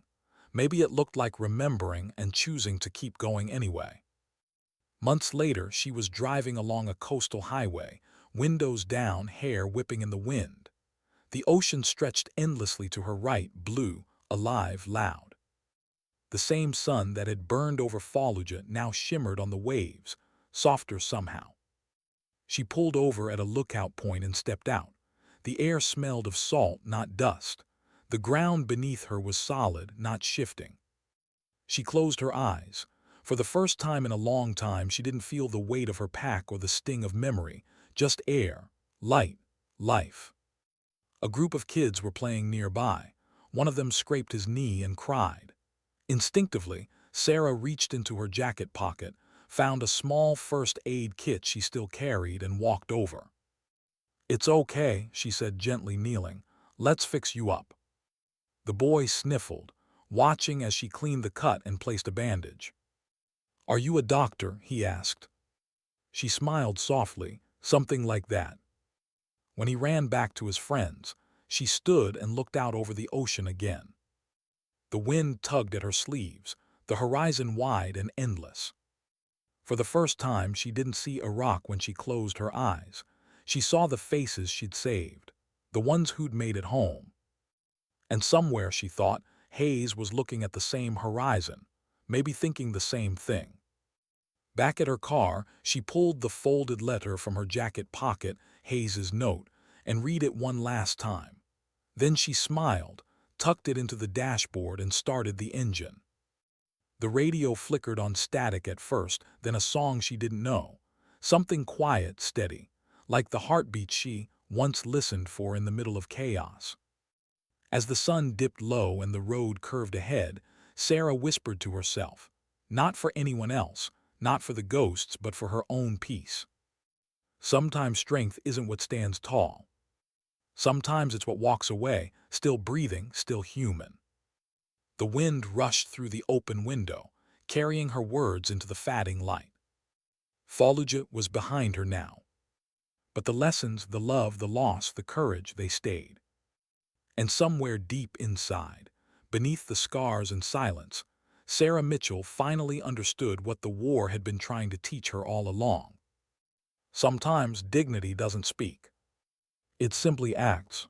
Maybe it looked like remembering and choosing to keep going anyway. Months later, she was driving along a coastal highway, windows down, hair whipping in the wind. The ocean stretched endlessly to her right, blue, alive, loud. The same sun that had burned over Fallujah now shimmered on the waves, softer somehow. She pulled over at a lookout point and stepped out. The air smelled of salt, not dust. The ground beneath her was solid, not shifting. She closed her eyes. For the first time in a long time, she didn't feel the weight of her pack or the sting of memory, just air, light, life. A group of kids were playing nearby. One of them scraped his knee and cried. Instinctively, Sarah reached into her jacket pocket, found a small first aid kit she still carried, and walked over. "It's okay," she said gently, kneeling. "Let's fix you up." The boy sniffled, watching as she cleaned the cut and placed a bandage. "Are you a doctor?" he asked. She smiled softly, something like that. When he ran back to his friends, she stood and looked out over the ocean again. The wind tugged at her sleeves, the horizon wide and endless. For the first time, she didn't see Iraq when she closed her eyes. She saw the faces she'd saved, the ones who'd made it home. And somewhere, she thought, Hayes was looking at the same horizon, maybe thinking the same thing. Back at her car, she pulled the folded letter from her jacket pocket, Hayes's note, and read it one last time. Then she smiled, tucked it into the dashboard, and started the engine. The radio flickered on static at first, then a song she didn't know. Something quiet, steady, like the heartbeat she once listened for in the middle of chaos. As the sun dipped low and the road curved ahead, Sarah whispered to herself, not for anyone else, not for the ghosts, but for her own peace. Sometimes strength isn't what stands tall. Sometimes it's what walks away, still breathing, still human. The wind rushed through the open window, carrying her words into the fading light. Fallujah was behind her now. But the lessons, the love, the loss, the courage, they stayed. And somewhere deep inside, beneath the scars and silence, Sarah Mitchell finally understood what the war had been trying to teach her all along. Sometimes dignity doesn't speak. It simply acts.